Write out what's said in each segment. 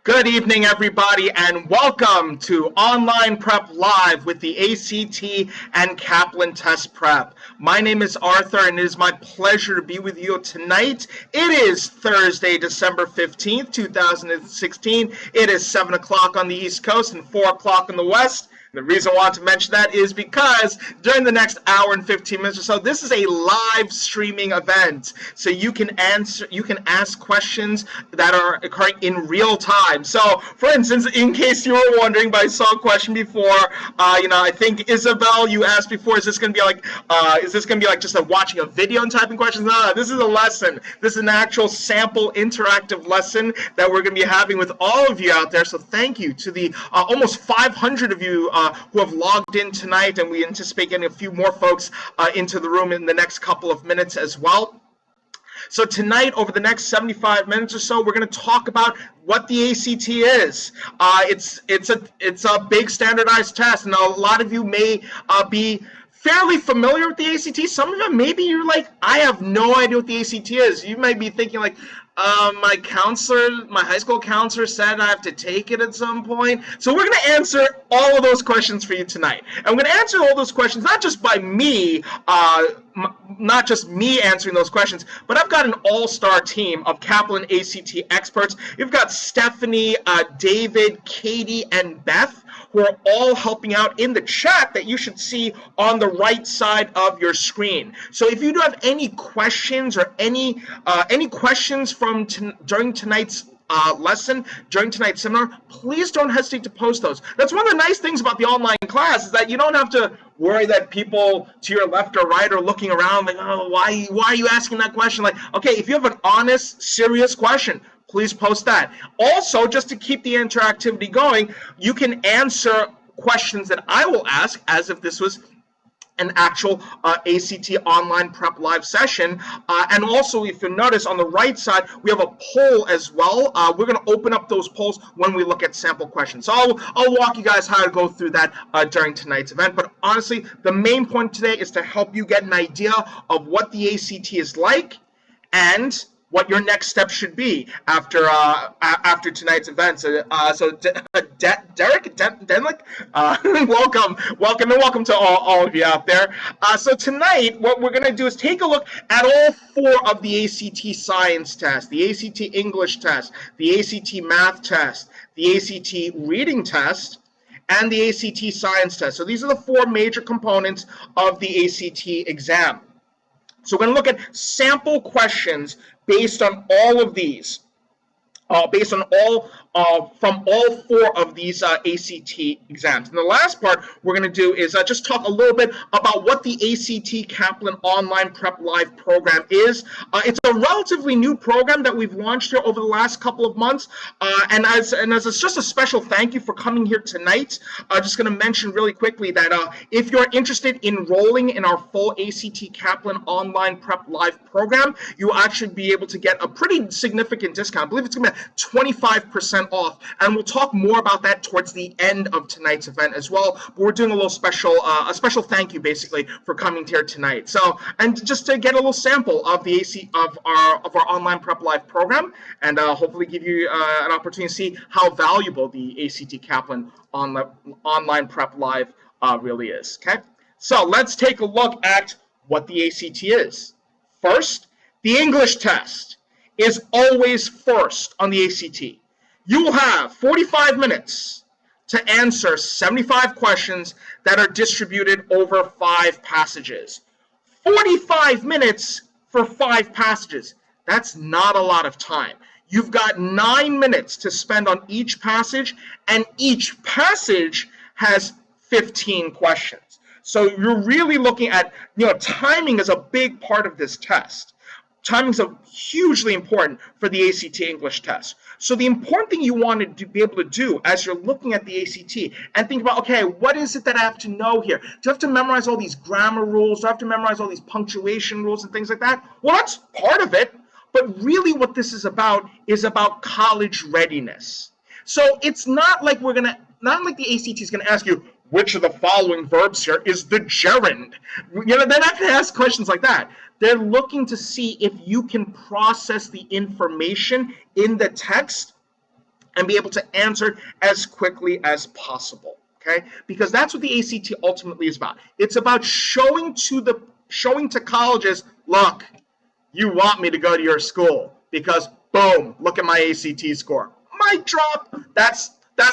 Good evening, everybody, and welcome to Online Prep Live with the ACT and Kaplan Test Prep. My name is Arthur, and it is my pleasure to be with you tonight. It is Thursday, December 15th, 2016. It is 7 o'clock on the East Coast and 4 o'clock in the West. The reason I want to mention that is because during the next hour and 15 minutes or so, this is a live streaming event. So you can ask questions that are occurring in real time. So, for instance, in case you were wondering, but I saw a question before, I think Isabel, you asked before, is this going to be like just watching a video and typing questions? No, this is a lesson. This is an actual sample interactive lesson that we're going to be having with all of you out there. So thank you to the almost 500 of you who have logged in tonight, and we anticipate getting a few more folks into the room in the next couple of minutes as well. So tonight, over the next 75 minutes or so, we're going to talk about what the ACT is. It's a big standardized test, and a lot of you may be fairly familiar with the ACT. Some of them, maybe you're like, I have no idea what the ACT is. You might be thinking like, my high school counselor said I have to take it at some point. So we're going to answer all of those questions for you tonight. And we're going to answer all those questions, not just by me, not just me answering those questions, but I've got an all-star team of Kaplan ACT experts. You've got Stephanie, David, Katie, and Beth, who are all helping out in the chat that you should see on the right side of your screen. So if you do have any questions or any questions from during tonight's lesson, during tonight's seminar, please don't hesitate to post those. That's one of the nice things about the online class, is that you don't have to worry that people to your left or right are looking around like, oh, why are you asking that question? Like, okay, if you have an honest, serious question, please post that. Also, just to keep the interactivity going, you can answer questions that I will ask as if this was an actual ACT online prep live session. And also, if you notice on the right side, we have a poll as well. We're going to open up those polls when we look at sample questions. So I'll walk you guys how to go through that during tonight's event. But honestly, the main point today is to help you get an idea of what the ACT is like and what your next step should be after tonight's event. So Derek Denlick, welcome to all of you out there. So tonight, what we're going to do is take a look at all four of the ACT science tests: the ACT English test, the ACT math test, the ACT reading test, and the ACT science test. So these are the four major components of the ACT exam. So we're going to look at sample questions based on all of these, from all four of these ACT exams. And the last part we're going to do is just talk a little bit about what the ACT Kaplan Online Prep Live program is. It's a relatively new program that we've launched here over the last couple of months, and as just a special thank you for coming here tonight, I'm just going to mention really quickly that if you're interested in enrolling in our full ACT Kaplan Online Prep Live program, you'll actually be able to get a pretty significant discount. I believe it's going to be 25% off, and we'll talk more about that towards the end of tonight's event as well. But we're doing a little special, a special thank you basically for coming here tonight. So, and just to get a little sample of the of our Online Prep Live program, and hopefully give you an opportunity to see how valuable the ACT Kaplan Online Prep Live really is. Okay, so let's take a look at what the ACT is. First, the English test is always first on the ACT. You will have 45 minutes to answer 75 questions that are distributed over 5 passages. 45 minutes for 5 passages. That's not a lot of time. You've got 9 minutes to spend on each passage, and each passage has 15 questions. So you're really looking at, timing is a big part of this test. Timing is hugely important for the ACT English test. So the important thing you want to be able to do as you're looking at the ACT and think about, okay, what is it that I have to know here? Do I have to memorize all these grammar rules? Do I have to memorize all these punctuation rules and things like that? Well, that's part of it. But really what this is about college readiness. So it's not like the ACT is going to ask you, which of the following verbs here is the gerund? They're not going to ask questions like that. They're looking to see if you can process the information in the text and be able to answer as quickly as possible. Okay, because that's what the ACT ultimately is about. It's about showing to colleges, look, you want me to go to your school because boom, look at my ACT score. Mic drop. That's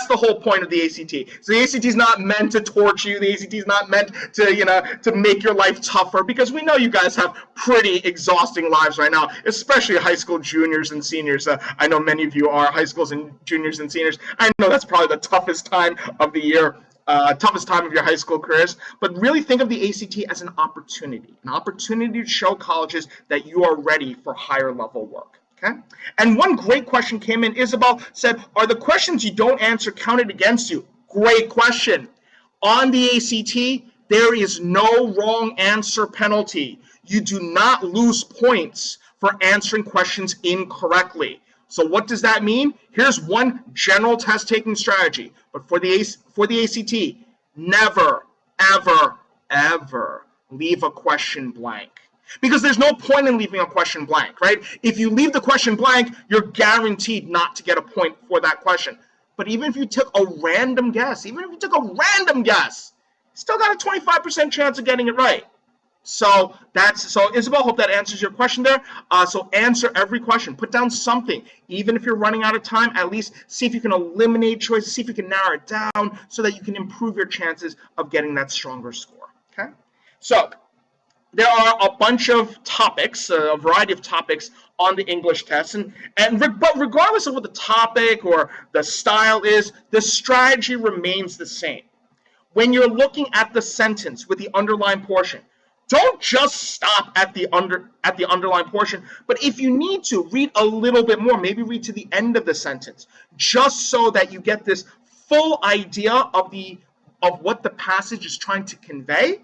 the whole point of the ACT. So the ACT is not meant to torture you. The ACT is not meant to make your life tougher, because we know you guys have pretty exhausting lives right now, especially high school juniors and seniors. I know many of you are high schools and juniors and seniors. I know that's probably the toughest time of the year, toughest time of your high school careers. But really think of the ACT as an opportunity to show colleges that you are ready for higher level work. Okay? And one great question came in. Isabel said, are the questions you don't answer counted against you? Great question. On the ACT, there is no wrong answer penalty. You do not lose points for answering questions incorrectly. So what does that mean? Here's one general test taking strategy. But for the ACT, never, ever, ever leave a question blank. Because there's no point in leaving a question blank, right? If you leave the question blank, you're guaranteed not to get a point for that question. But even if you took a random guess, you still got a 25% chance of getting it right. So Isabel, hope that answers your question there. So answer every question. Put down something. Even if you're running out of time, at least see if you can eliminate choices, see if you can narrow it down so that you can improve your chances of getting that stronger score. Okay? So there are a bunch of topics, a variety of topics on the English test, but regardless of what the topic or the style is, the strategy remains the same. When you're looking at the sentence with the underlined portion, don't just stop at the underlined portion, but if you need to, read a little bit more, maybe read to the end of the sentence, just so that you get this full idea of what the passage is trying to convey.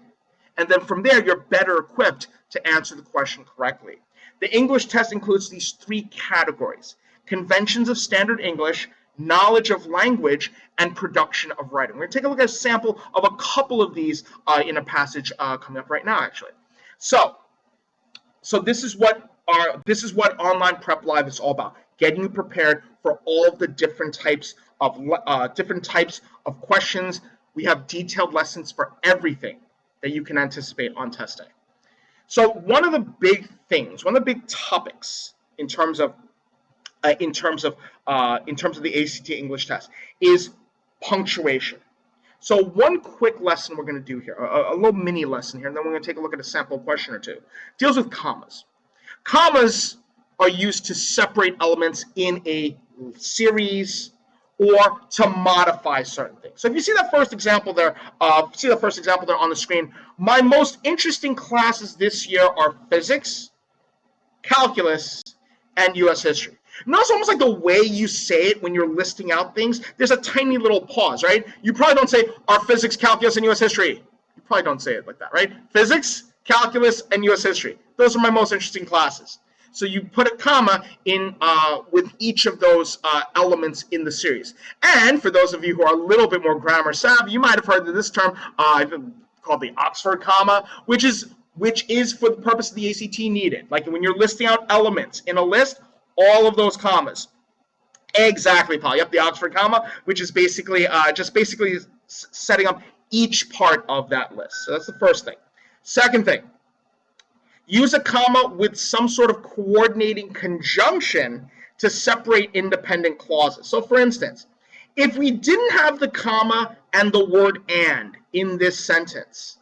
And then from there, you're better equipped to answer the question correctly. The English test includes these three categories: conventions of standard English, knowledge of language, and production of writing. We're going to take a look at a sample of a couple of these in a passage coming up right now, actually. So this is what Online Prep Live is all about: getting you prepared for all of the different types of questions. We have detailed lessons for everything that you can anticipate on test day. So one of the big topics in terms of the ACT English test is punctuation. So one quick lesson we're going to do here, a little mini lesson here, and then we're going to take a look at a sample question or two. Deals with commas. Commas are used to separate elements in a series or to modify certain things. So if you see that first example there, on the screen, my most interesting classes this year are physics, calculus, and U.S. history. Notice almost like the way you say it when you're listing out things, there's a tiny little pause, right? You probably don't say, are physics, calculus, and U.S. history. You probably don't say it like that, right? Physics, calculus, and U.S. history. Those are my most interesting classes. So you put a comma in with each of those elements in the series. And for those of you who are a little bit more grammar savvy, you might have heard of this term called the Oxford comma, which is for the purpose of the ACT needed. Like when you're listing out elements in a list, all of those commas. Exactly, Paul. Yep, the Oxford comma, which is basically setting up each part of that list. So that's the first thing. Second thing. Use a comma with some sort of coordinating conjunction to separate independent clauses. So for instance, if we didn't have the comma and the word and in this sentence,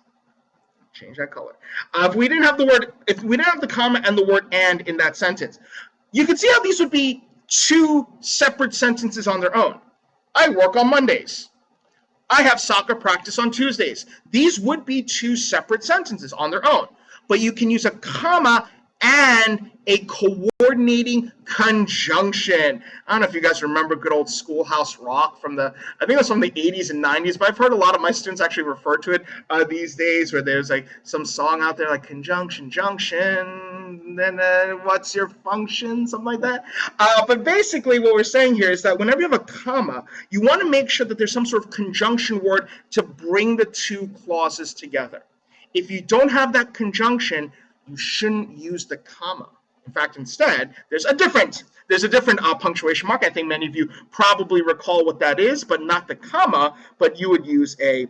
change that color. If we didn't have the comma and the word and in that sentence, you can see how these would be two separate sentences on their own. I work on Mondays. I have soccer practice on Tuesdays. These would be two separate sentences on their own. But you can use a comma and a coordinating conjunction. I don't know if you guys remember good old Schoolhouse Rock I think it was from the 80s and 90s, but I've heard a lot of my students actually refer to it these days, where there's like some song out there like conjunction, junction, then what's your function, something like that. But basically what we're saying here is that whenever you have a comma, you want to make sure that there's some sort of conjunction word to bring the two clauses together. If you don't have that conjunction, you shouldn't use the comma. In fact, instead, there's a different punctuation mark. I think many of you probably recall what that is, but not the comma, but you would use a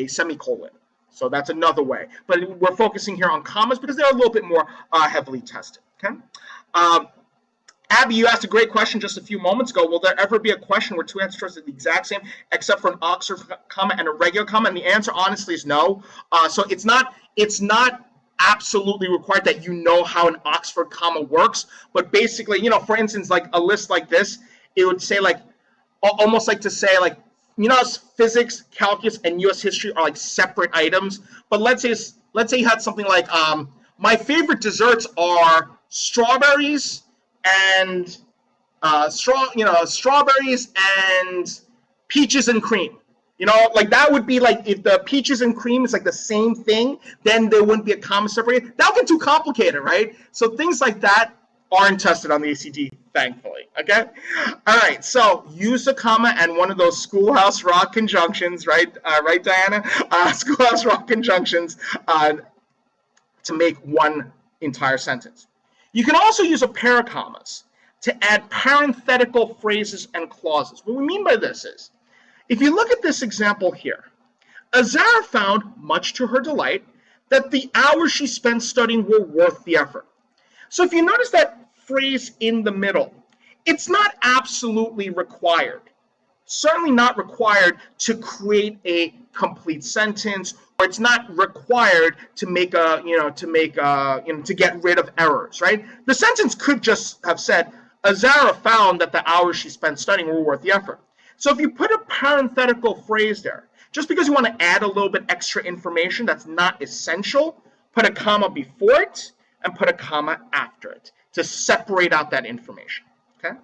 semicolon. So that's another way. But we're focusing here on commas because they're a little bit more heavily tested. Okay. Abby, you asked a great question just a few moments ago. Will there ever be a question where two answer choices are the exact same, except for an Oxford comma and a regular comma? And the answer, honestly, is no. So it's not absolutely required that you know how an Oxford comma works. But basically, you know, for instance, like a list like this, it would say like, almost like to say like, you know, physics, calculus, and U.S. history are like separate items. But let's say you had something like, my favorite desserts are strawberries and strawberries and peaches and cream. You know, like that would be like if the peaches and cream is like the same thing, then there wouldn't be a comma separated. That would get too complicated, right? So things like that aren't tested on the ACT, thankfully. Okay. All right. So use a comma and one of those Schoolhouse Rock conjunctions, right? Right, Diana? Schoolhouse Rock conjunctions to make one entire sentence. You can also use a pair of commas to add parenthetical phrases and clauses. What we mean by this is, if you look at this example here, Azara found, much to her delight, that the hours she spent studying were worth the effort. So if you notice that phrase in the middle, it's not absolutely required. Certainly not required to create a complete sentence, or it's not required to make to get rid of errors, right? The sentence could just have said, Azara found that the hours she spent studying were worth the effort. So if you put a parenthetical phrase there, just because you want to add a little bit extra information that's not essential, put a comma before it and put a comma after it to separate out that information, okay?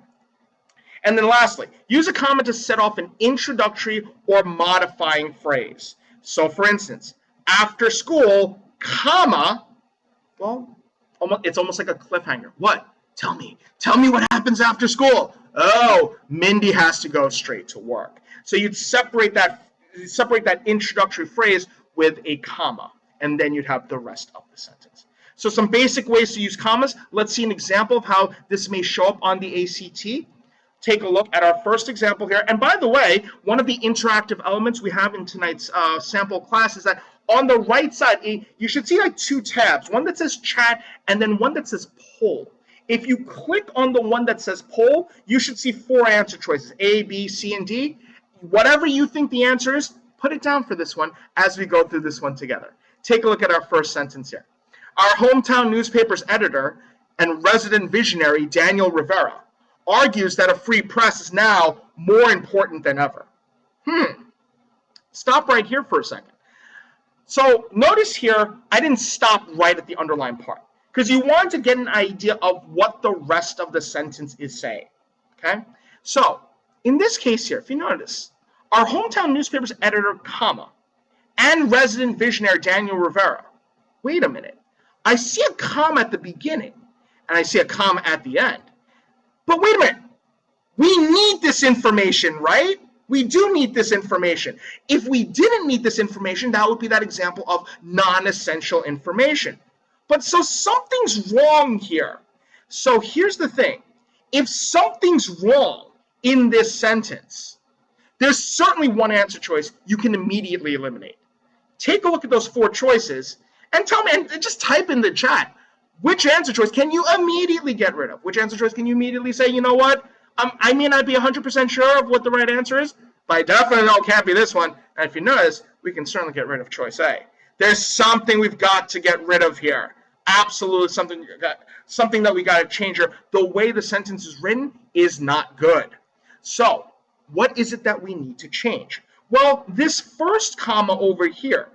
And then lastly, use a comma to set off an introductory or modifying phrase. So for instance, after school, comma, well, it's almost like a cliffhanger. What? Tell me what happens after school. Oh, Mindy has to go straight to work. So you'd separate that introductory phrase with a comma, and then you'd have the rest of the sentence. So some basic ways to use commas. Let's see an example of how this may show up on the ACT. Take a look at our first example here. And by the way, one of the interactive elements we have in tonight's sample class is that on the right side, you should see like two tabs, one that says chat and then one that says poll. If you click on the one that says poll, you should see 4 answer choices, A, B, C, and D. Whatever you think the answer is, put it down for this one as we go through this one together. Take a look at our first sentence here. Our hometown newspaper's editor and resident visionary, Daniel Rivera, argues that a free press is now more important than ever. Stop right here for a second. So notice here, I didn't stop right at the underlined part because you want to get an idea of what the rest of the sentence is saying, okay? So in this case here, if you notice, our hometown newspaper's editor, comma, and resident visionary, Daniel Rivera. Wait a minute. I see a comma at the beginning, and I see a comma at the end. But wait a minute. We need this information, right? We do need this information. If we didn't need this information, that would be that example of non-essential information. But so something's wrong here. So here's the thing. If something's wrong in this sentence, there's certainly one answer choice you can immediately eliminate. Take a look at those 4 choices and tell me, and just type in the chat, which answer choice can you immediately get rid of? Which answer choice can you immediately say, you know what? I may not be 100% sure of what the right answer is, but I definitely know it can't be this one. And if you notice, we can certainly get rid of choice A. There's something we've got to get rid of here. Absolutely something that we got to change here. The way the sentence is written is not good. So what is it that we need to change? Well, this first comma over here,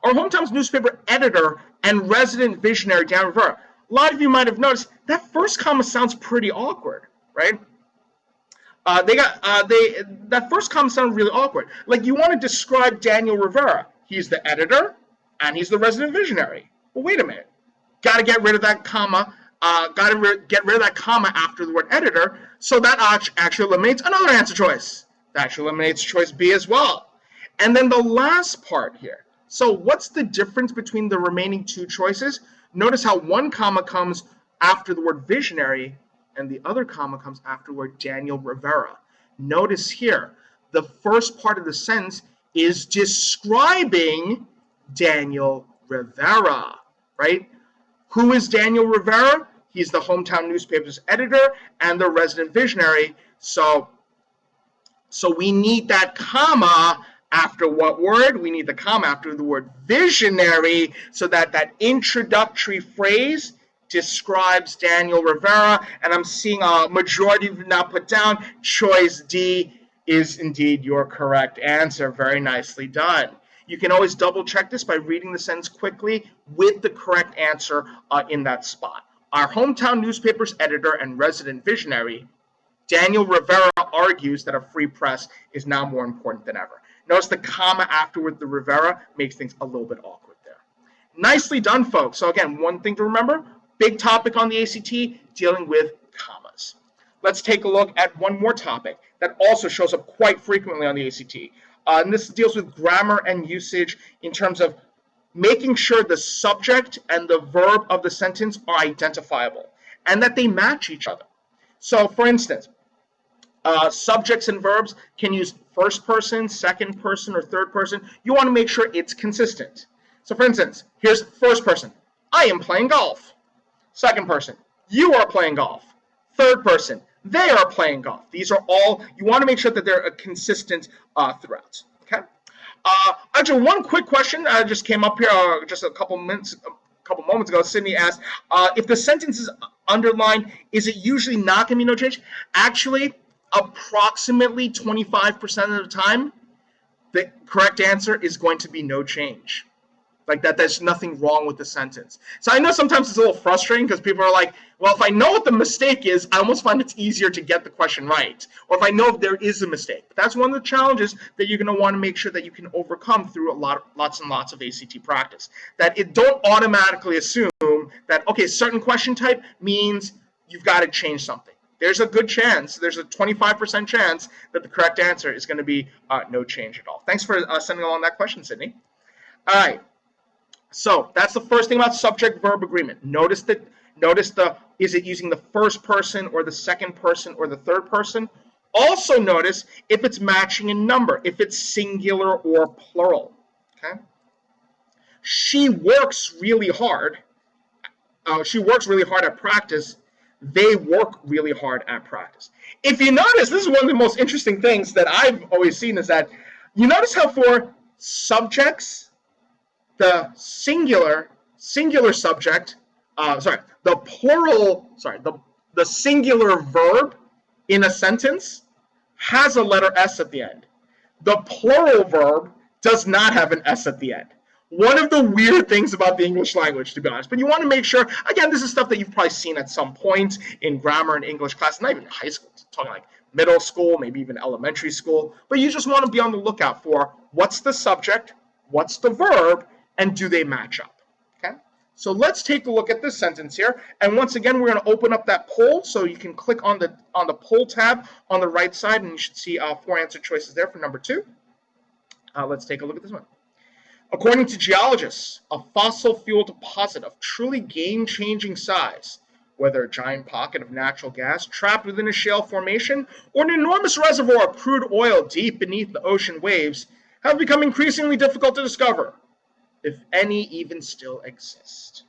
our hometown's newspaper editor and resident visionary, Dan Rivera. A lot of you might have noticed that first comma sounds pretty awkward, right? That first comma sounded really awkward. Like you want to describe Daniel Rivera. He's the editor and he's the resident visionary. Well, wait a minute. Got to get rid of that comma. Get rid of that comma after the word editor. So that actually eliminates another answer choice. That actually eliminates choice B as well. And then the last part here. So what's the difference between the remaining 2 choices? Notice how one comma comes after the word visionary and the other comma comes after the word Daniel Rivera. Notice here, the first part of the sentence is describing Daniel Rivera, right? Who is Daniel Rivera? He's the hometown newspaper's editor and the resident visionary. So we need that comma after what word? We need the comma after the word visionary so that that introductory phrase describes Daniel Rivera. And I'm seeing a majority of you now put down. Choice D is indeed your correct answer. Very nicely done. You can always double check this by reading the sentence quickly with the correct answer in that spot. Our hometown newspaper's editor and resident visionary, Daniel Rivera, argues that a free press is now more important than ever. Notice the comma afterward, the Rivera, makes things a little bit awkward there. Nicely done, folks. So again, one thing to remember, big topic on the ACT, dealing with commas. Let's take a look at one more topic that also shows up quite frequently on the ACT. And this deals with grammar and usage in terms of making sure the subject and the verb of the sentence are identifiable and that they match each other. So, for instance, subjects and verbs can use first person, second person, or third person. You want to make sure it's consistent. So, for instance, here's first person. I am playing golf. Second person. You are playing golf. Third person. They are playing golf. These are all, you want to make sure that they're consistent throughout. Okay. Actually, one quick question just came up here just a couple moments ago. Sydney asked, if the sentence is underlined, is it usually not going to be no change? Actually, approximately 25% of the time, the correct answer is going to be no change. Like that, there's nothing wrong with the sentence. So I know sometimes it's a little frustrating because people are like, well, if I know what the mistake is, I almost find it's easier to get the question right. Or if I know if there is a mistake. But that's one of the challenges that you're going to want to make sure that you can overcome through lots and lots of ACT practice. That it don't automatically assume that, okay, certain question type means you've got to change something. There's a good chance, there's a 25% chance that the correct answer is going to be no change at all. Thanks for sending along that question, Sydney. All right. So that's the first thing about subject-verb agreement. Notice the, is it using the first person or the second person or the third person? Also notice if it's matching in number, if it's singular or plural. Okay. She works really hard. She works really hard at practice. They work really hard at practice. If you notice, this is one of the most interesting things that I've always seen is that you notice how for subjects, the singular subject, the singular verb in a sentence has a letter S at the end. The plural verb does not have an S at the end. One of the weird things about the English language, to be honest. But you want to make sure, again, this is stuff that you've probably seen at some point in grammar and English class, not even high school, talking like middle school, maybe even elementary school. But you just want to be on the lookout for what's the subject, what's the verb, and do they match up? Okay. So let's take a look at this sentence here. And once again, we're going to open up that poll. So you can click on the poll tab on the right side, and you should see 4 answer choices there for number 2. Let's take a look at this one. According to geologists, a fossil fuel deposit of truly game-changing size, whether a giant pocket of natural gas trapped within a shale formation or an enormous reservoir of crude oil deep beneath the ocean waves, have become increasingly difficult to discover, if any even still exist.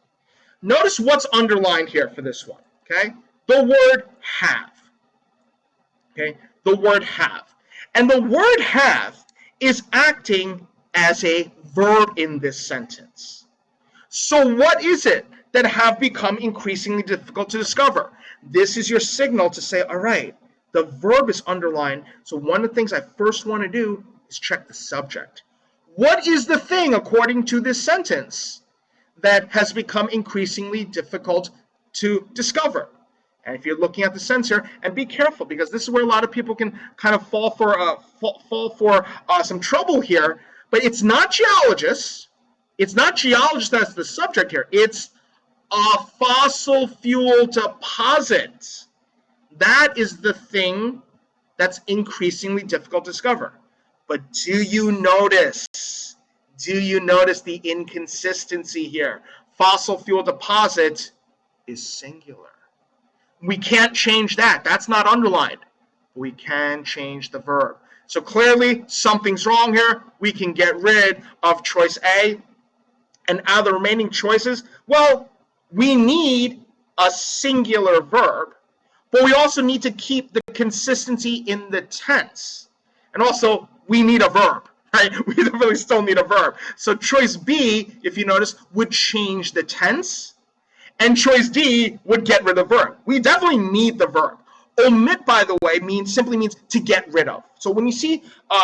Notice what's underlined here for this one, okay? The word have, okay? The word have. And the word have is acting as a verb in this sentence. So what is it that have become increasingly difficult to discover? This is your signal to say, all right, the verb is underlined, so one of the things I first want to do is check the subject. What is the thing, according to this sentence, that has become increasingly difficult to discover? And if you're looking at the sentence here, and be careful, because this is where a lot of people can kind of fall for some trouble here, but it's not geologists. It's not geologists that's the subject here. It's a fossil fuel deposit. That is the thing that's increasingly difficult to discover. But do you notice the inconsistency here? fossil fuel deposit is singular. We can't change that. That's not underlined. We can change the verb. So clearly, something's wrong here. We can get rid of choice A. And out of the remaining choices, well, we need a singular verb, but we also need to keep the consistency in the tense. And also, we need a verb, right? We really still need a verb. So choice B, if you notice, would change the tense, and choice D would get rid of the verb. We definitely need the verb. Omit, by the way, simply means to get rid of. So when you see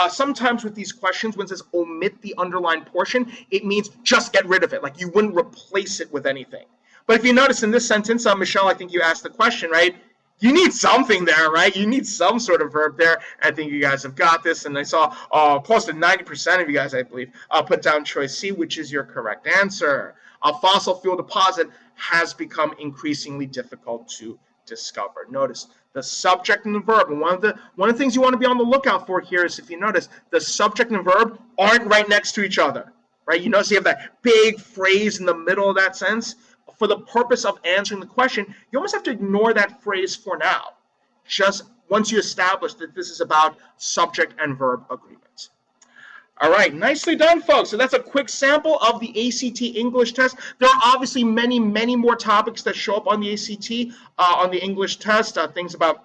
sometimes with these questions, when it says omit the underlined portion, it means just get rid of it. Like you wouldn't replace it with anything. But if you notice in this sentence, Michelle, I think you asked the question, right? You need something there, right? You need some sort of verb there. I think you guys have got this. And I saw close to 90% of you guys, I believe, put down choice C, which is your correct answer. A fossil fuel deposit has become increasingly difficult to discover. Notice the subject and the verb. And one of the things you want to be on the lookout for here is, if you notice, the subject and verb aren't right next to each other, right? You notice you have that big phrase in the middle of that sentence. For the purpose of answering the question, you almost have to ignore that phrase for now, just once you establish that this is about subject and verb agreements. All right, nicely done, folks. So that's a quick sample of the ACT English test. There are obviously many, many more topics that show up on the ACT, on the English test, things about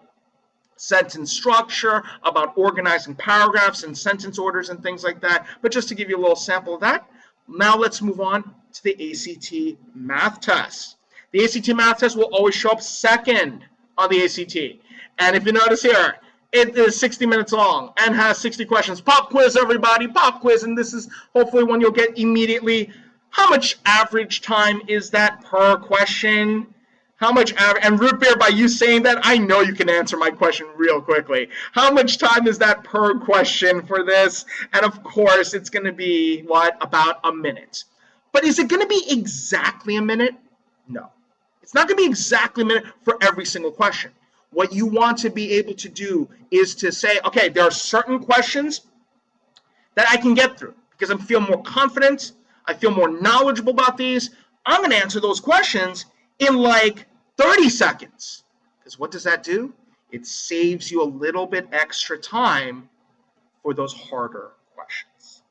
sentence structure, about organizing paragraphs and sentence orders and things like that. But just to give you a little sample of that, now let's move on to the ACT math test. The ACT math test will always show up second on the ACT. And if you notice here, it is 60 minutes long and has 60 questions. Pop quiz, everybody, pop quiz. And this is hopefully one you'll get immediately. How much average time is that per question? How much average, and root beer, by you saying that, I know you can answer my question real quickly. How much time is that per question for this? And of course, it's going to be, what, about a minute. But is it going to be exactly a minute? No. It's not going to be exactly a minute for every single question. What you want to be able to do is to say, okay, there are certain questions that I can get through because I feel more confident, I feel more knowledgeable about these. I'm going to answer those questions in like 30 seconds. Because what does that do? It saves you a little bit extra time for those harder questions.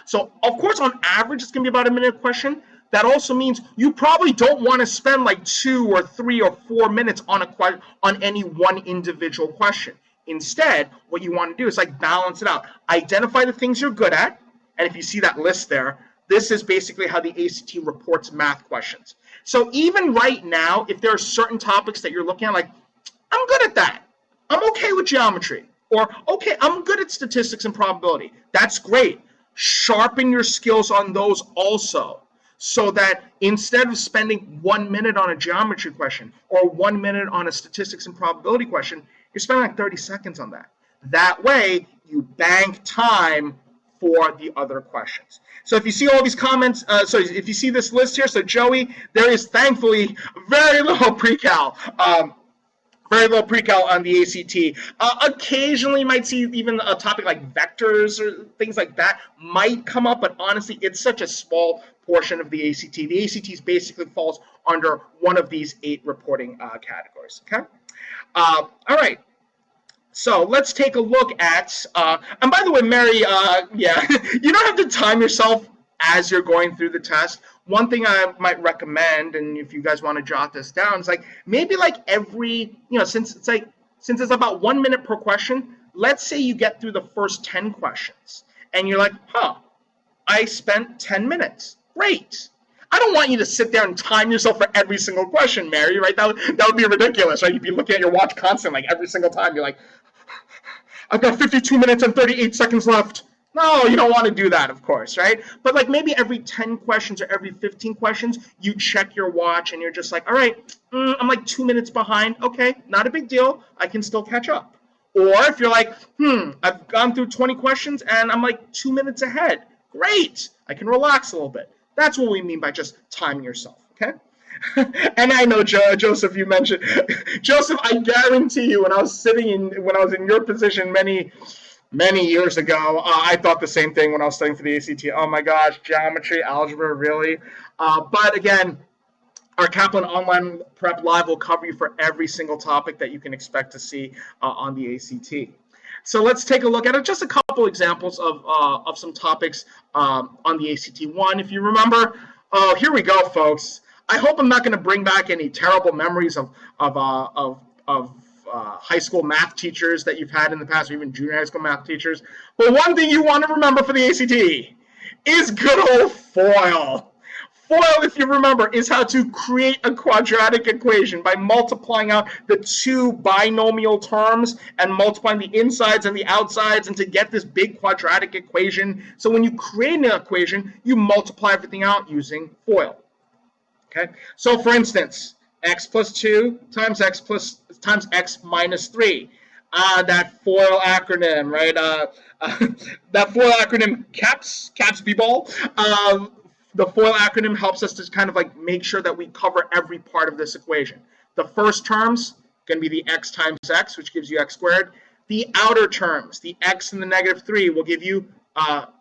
So of course, on average, it's going to be about a minute question. That also means you probably don't want to spend like 2 or 3 or 4 minutes on any one individual question. Instead, what you want to do is like balance it out. Identify the things you're good at, and if you see that list there, this is basically how the ACT reports math questions. So even right now, if there are certain topics that you're looking at, like, I'm good at that. I'm okay with geometry. Or, okay, I'm good at statistics and probability. That's great. Sharpen your skills on those also, so that instead of spending 1 minute on a geometry question or 1 minute on a statistics and probability question, you're spending like 30 seconds on that. That way, you bank time for the other questions. So if you see all these comments, so if you see this list here, so Joey, there is thankfully very little pre-cal. Very low pre-cal on the ACT. Occasionally you might see even a topic like vectors or things like that might come up, but honestly, it's such a small portion of the ACT. The ACT basically falls under one of these 8 reporting categories, okay? All right. So let's take a look at, and by the way, Mary, yeah, you don't have to time yourself as you're going through the test. One thing I might recommend, and if you guys want to jot this down, is like maybe like every, since it's about 1 minute per question, let's say you get through the first 10 questions, and you're like, I spent 10 minutes. Great. I don't want you to sit there and time yourself for every single question, Mary, right? That would be ridiculous, right? You'd be looking at your watch constantly, like every single time. You're like, I've got 52 minutes and 38 seconds left. No, you don't want to do that, of course, right? But like maybe every 10 questions or every 15 questions, you check your watch and you're just like, all right, I'm like 2 minutes behind. Okay, not a big deal. I can still catch up. Or if you're like, I've gone through 20 questions and I'm like 2 minutes ahead. Great, I can relax a little bit. That's what we mean by just timing yourself, okay? And I know, Joseph, you mentioned, Joseph, I guarantee you when I was in your position many years ago. I thought the same thing when I was studying for the ACT. Oh my gosh, geometry, algebra, really? But again, our Kaplan Online Prep Live will cover you for every single topic that you can expect to see on the ACT. So let's take a look at just a couple examples of some topics on the ACT. One, if you remember, here we go, folks. I hope I'm not going to bring back any terrible memories of high school math teachers that you've had in the past, or even junior high school math teachers. But one thing you want to remember for the ACT is good old FOIL. FOIL, if you remember, is how to create a quadratic equation by multiplying out the two binomial terms and multiplying the insides and the outsides and to get this big quadratic equation. So when you create an equation, you multiply everything out using FOIL. Okay. So for instance, x plus 2 times x minus 3. That FOIL acronym, right? That FOIL acronym, CAPS people. The FOIL acronym helps us to kind of like make sure that we cover every part of this equation. The first term's going to be the x times x, which gives you x squared. The outer terms, the x and the negative 3, will give you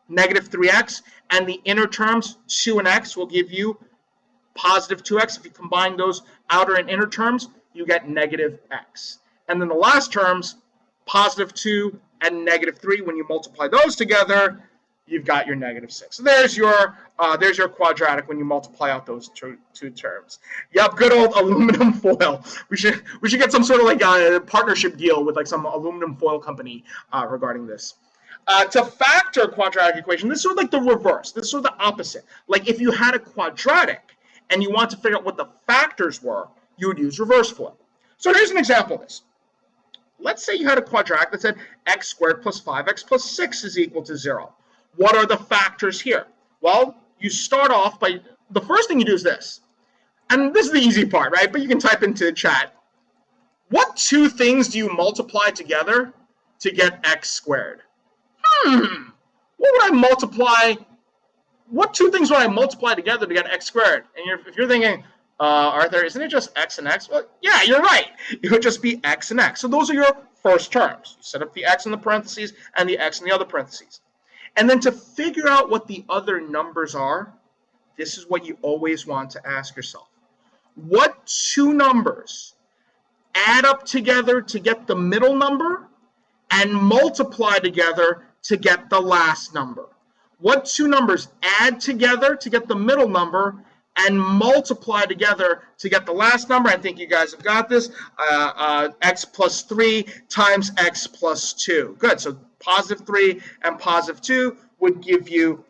negative 3x, and the inner terms, 2 and x, will give you positive 2x. If you combine those outer and inner terms, you get negative x. And then the last terms, positive 2 and negative 3, when you multiply those together, you've got your negative 6. So there's your quadratic when you multiply out those two terms. Yep, good old aluminum foil. We should get some sort of like a partnership deal with like some aluminum foil company regarding this. To factor a quadratic equation, this is sort of like the reverse. This is sort of the opposite. Like if you had a quadratic and you want to figure out what the factors were, you would use reverse FOIL. So here's an example of this. Let's say you had a quadratic that said x squared plus 5x plus 6 is equal to 0. What are the factors here? Well, you start off by, the first thing you do is this. And this is the easy part, right? But you can type into the chat. What two things do you multiply together to get x squared? What would I multiply? What two things would I multiply together to get x squared? And if you're thinking, Arthur, isn't it just x and x? Well, yeah, you're right. It would just be x and x. So those are your first terms. You set up the x in the parentheses and the x in the other parentheses. And then to figure out what the other numbers are, this is what you always want to ask yourself. What two numbers add up together to get the middle number and multiply together to get the last number? What two numbers add together to get the middle number and multiply together to get the last number? I think you guys have got this. X plus 3 times x plus 2. Good. So positive 3 and positive 2 would give you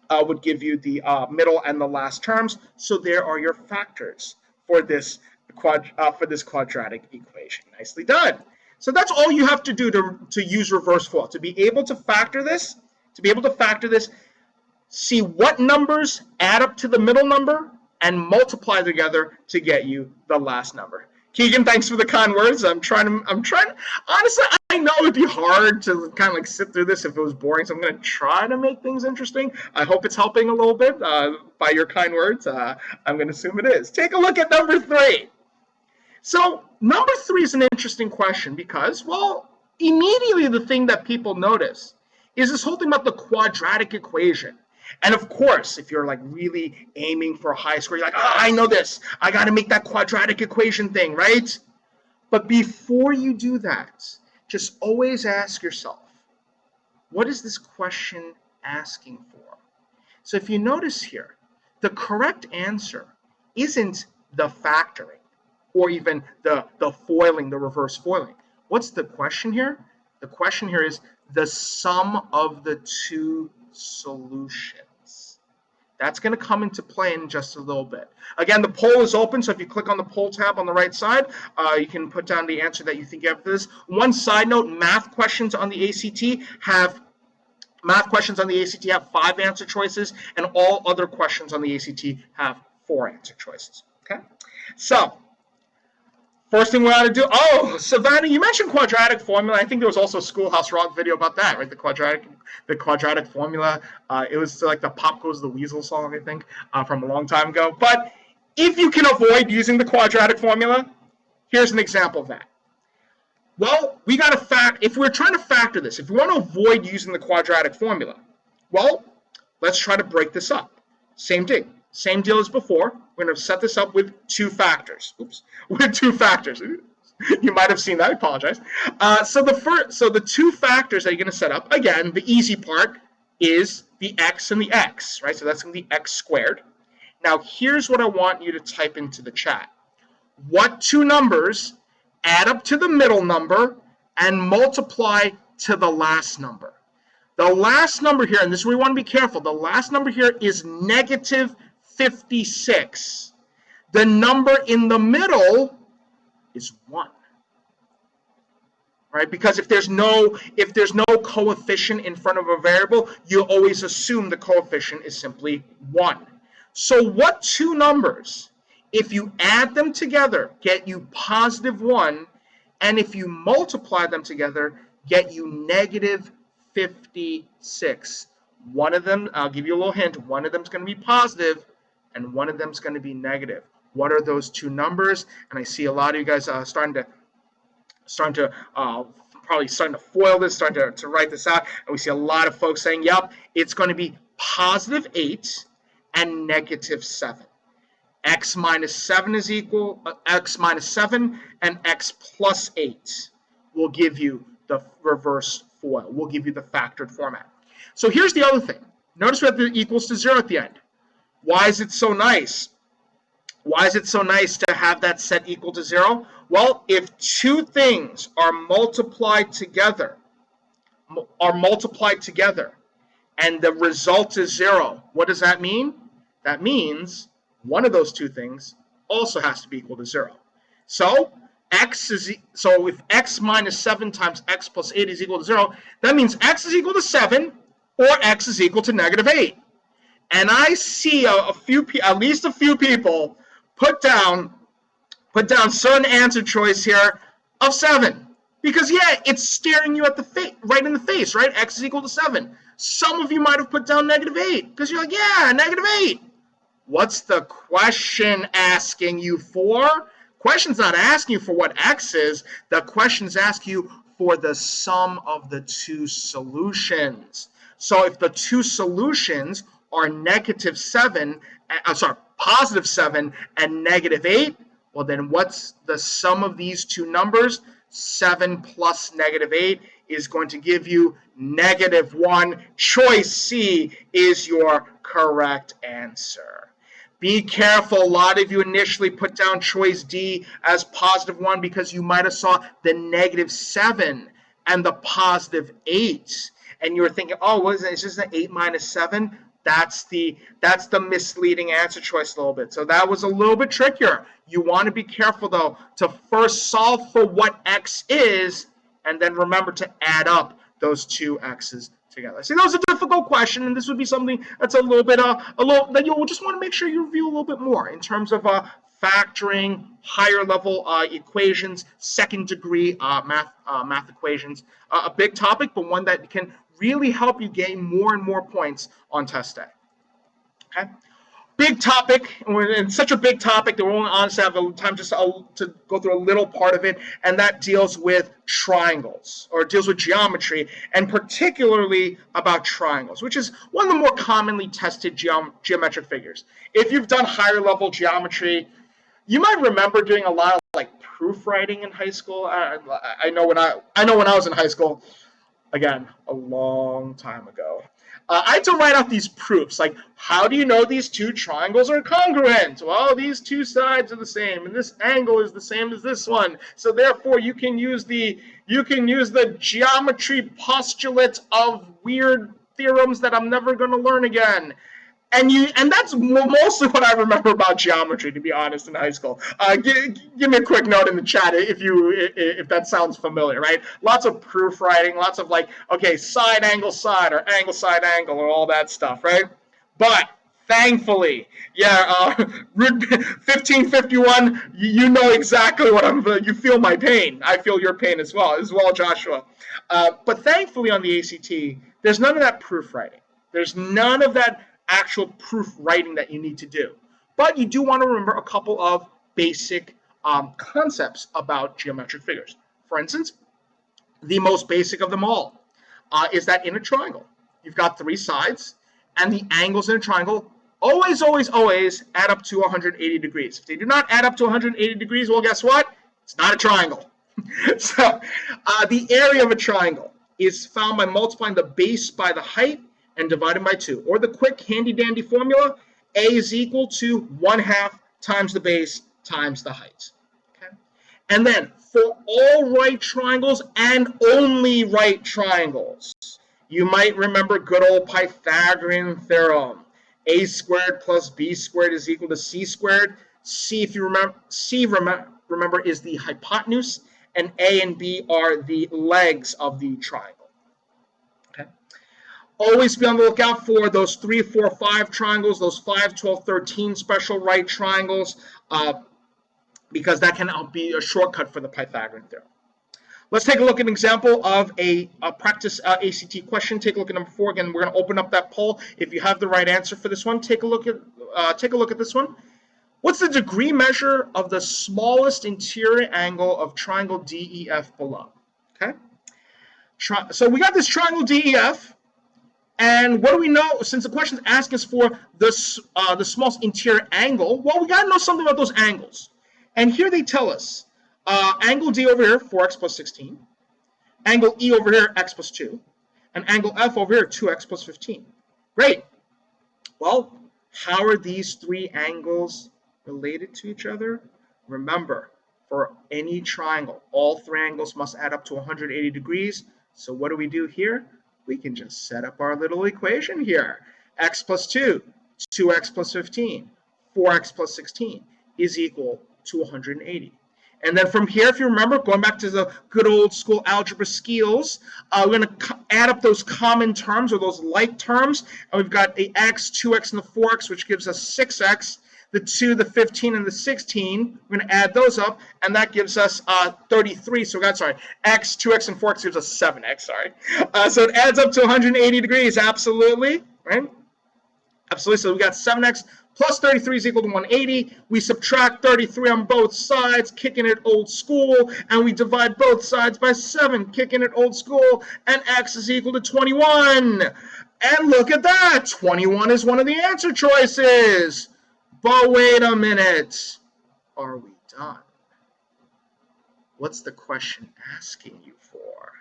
the middle and the last terms. So there are your factors for this quadratic equation. Nicely done. So that's all you have to do to use reverse FOIL. To be able to factor this, see what numbers add up to the middle number and multiply together to get you the last number. Keegan, thanks for the kind words. I'm trying. Honestly, I know it'd be hard to kind of like sit through this if it was boring. So I'm going to try to make things interesting. I hope it's helping a little bit by your kind words. I'm going to assume it is. Take a look at number 3. So number 3 is an interesting question because, well, immediately the thing that people notice is this whole thing about the quadratic equation. And of course, if you're like really aiming for a high score, you're like, oh, I know this. I got to make that quadratic equation thing, right? But before you do that, just always ask yourself, what is this question asking for? So if you notice here, the correct answer isn't the factoring or even the foiling, the reverse foiling. What's the question here? The question here is the sum of the two solutions. That's going to come into play in just a little bit. Again, the poll is open, so if you click on the poll tab on the right side, you can put down the answer that you think you have for this. One side note, math questions on the ACT have 5 answer choices, and all other questions on the ACT have 4 answer choices. Okay? So, first thing we ought to do, oh, Savannah, you mentioned quadratic formula. I think there was also a Schoolhouse Rock video about that, right? The quadratic formula. It was like the Pop Goes the Weasel song, I think, from a long time ago. But if you can avoid using the quadratic formula, here's an example of that. Well, we got to if we're trying to factor this, if we want to avoid using the quadratic formula, well, let's try to break this up. Same thing, same deal as before. We're going to set this up with two factors. Oops, with two factors. You might have seen that. I apologize. So the two factors that you're going to set up, again, the easy part is the x and the x, right? So that's going to be x squared. Now, here's what I want you to type into the chat. What two numbers add up to the middle number and multiply to the last number? The last number here, and this is where we want to be careful, the last number here is negative 56. The number in the middle is 1. Right? Because if there's no coefficient in front of a variable, you always assume the coefficient is simply 1. So what two numbers, if you add them together, get you positive 1, and if you multiply them together, get you negative 56? One of them, I'll give you a little hint, one of them is going to be positive, and one of them is going to be negative. What are those two numbers? And I see a lot of you guys starting to foil this, starting to write this out. And we see a lot of folks saying, yep, it's going to be positive 8 and negative 7. X minus 7 is equal, x minus 7 and x plus 8 will give you the reverse foil, will give you the factored format. So here's the other thing. Notice we have the equals to 0 at the end. Why is it so nice? Why is it so nice to have that set equal to 0? Well, if two things are multiplied together, and the result is 0, what does that mean? That means one of those two things also has to be equal to 0. So if x minus 7 times x plus 8 is equal to 0, that means x is equal to 7 or x is equal to negative 8. And I see at least a few people put down certain answer choice here of 7. Because yeah, it's staring you at right in the face, right? X is equal to 7. Some of you might have put down negative 8 because you're like, yeah, negative 8. What's the question asking you for? Question's not asking you for what x is. The question's asking you for the sum of the two solutions. So if the two solutions are positive 7 and negative 8, well then what's the sum of these two numbers? 7 plus negative 8 is going to give you negative 1. Choice C is your correct answer. Be careful. A lot of you initially put down choice D as positive 1 because you might have saw the negative 7 and the positive 8. And you were thinking, oh, what is it? It's just an 8 minus 7? That's the misleading answer choice a little bit. So that was a little bit trickier. You want to be careful, though, to first solve for what x is, and then remember to add up those two x's together. See, that was a difficult question, and this would be something that's a little bit that you'll just want to make sure you review a little bit more in terms of factoring, higher level equations, second degree math equations. A big topic, but one that can really help you gain more and more points on test day. Okay, big topic, and we're in such a big topic that we're only honestly have time just to go through a little part of it, and that deals with triangles, or deals with geometry, and particularly about triangles, which is one of the more commonly tested geometric figures. If you've done higher level geometry, you might remember doing a lot of like proof writing in high school. I know when I was in high school, again, a long time ago, I had to write out these proofs, like, how do you know these two triangles are congruent? Well, these two sides are the same, and this angle is the same as this one. So therefore, you can use the geometry postulate of weird theorems that I'm never going to learn again. And that's mostly what I remember about geometry, to be honest, in high school. Give me a quick note in the chat if that sounds familiar, right? Lots of proof writing, lots of like, okay, side, or angle, side, angle, or all that stuff, right? But thankfully, yeah, 1551, you know exactly what you feel my pain. I feel your pain as well, Joshua. But thankfully on the ACT, there's none of that proof writing. There's none of that actual proof writing that you need to do. But you do want to remember a couple of basic concepts about geometric figures. For instance, the most basic of them all is that in a triangle, you've got three sides, and the angles in a triangle always, always, always add up to 180 degrees. If they do not add up to 180 degrees, well, guess what? It's not a triangle. So the area of a triangle is found by multiplying the base by the height and dividing by 2. Or the quick handy-dandy formula, A is equal to 1/2 times the base times the height. Okay? And then for all right triangles and only right triangles, you might remember good old Pythagorean theorem. A squared plus B squared is equal to C squared. C, if you remember, is the hypotenuse, and A and B are the legs of the triangle. Okay. Always be on the lookout for those 3, 4, 5 triangles, those 5, 12, 13 special right triangles, because that can be a shortcut for the Pythagorean theorem. Let's take a look at an example of a practice ACT question. Take a look at number 4. Again, we're going to open up that poll. If you have the right answer for this one, take a look at this one. What's the degree measure of the smallest interior angle of triangle DEF below? Okay. So we got this triangle DEF, and what do we know? Since the question is asking us for the smallest interior angle, well, we got to know something about those angles. And here they tell us. Angle D over here, 4x plus 16. Angle E over here, x plus 2. And angle F over here, 2x plus 15. Great. Well, how are these three angles related to each other? Remember, for any triangle, all three angles must add up to 180 degrees. So what do we do here? We can just set up our little equation here. X plus 2, 2x plus 15, 4x plus 16 is equal to 180. And then from here, if you remember, going back to the good old school algebra skills, we're going to add up those common terms, or those like terms. And we've got the x, 2x, and the 4x, which gives us 6x. The 2, the 15, and the 16, we're going to add those up, and that gives us 33. So we got, x, 2x, and 4x gives us 7x, so it adds up to 180 degrees, absolutely, right? Absolutely, so we got 7x plus 33 is equal to 180. We subtract 33 on both sides, kicking it old school, and we divide both sides by 7, kicking it old school, and x is equal to 21. And look at that, 21 is one of the answer choices. But wait a minute, are we done? What's the question asking you for?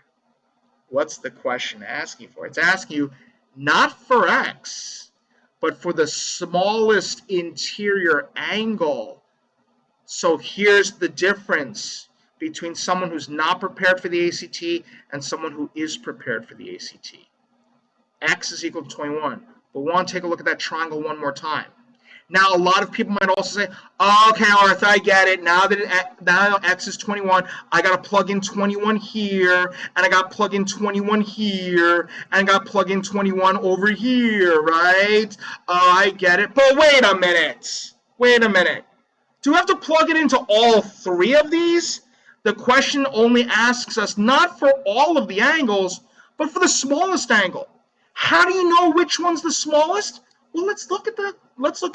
What's the question asking for? It's asking you not for x, but for the smallest interior angle. So here's the difference between someone who's not prepared for the ACT and someone who is prepared for the ACT. X is equal to 21, but we want to take a look at that triangle one more time. Now, a lot of people might also say, oh, okay, Arthur, I get it. Now x is 21, I got to plug in 21 here, and I got to plug in 21 here, and I got to plug in 21 over here, right? I get it. But wait a minute. Wait a minute. Do we have to plug it into all three of these? The question only asks us not for all of the angles, but for the smallest angle. How do you know which one's the smallest? Well, let's look at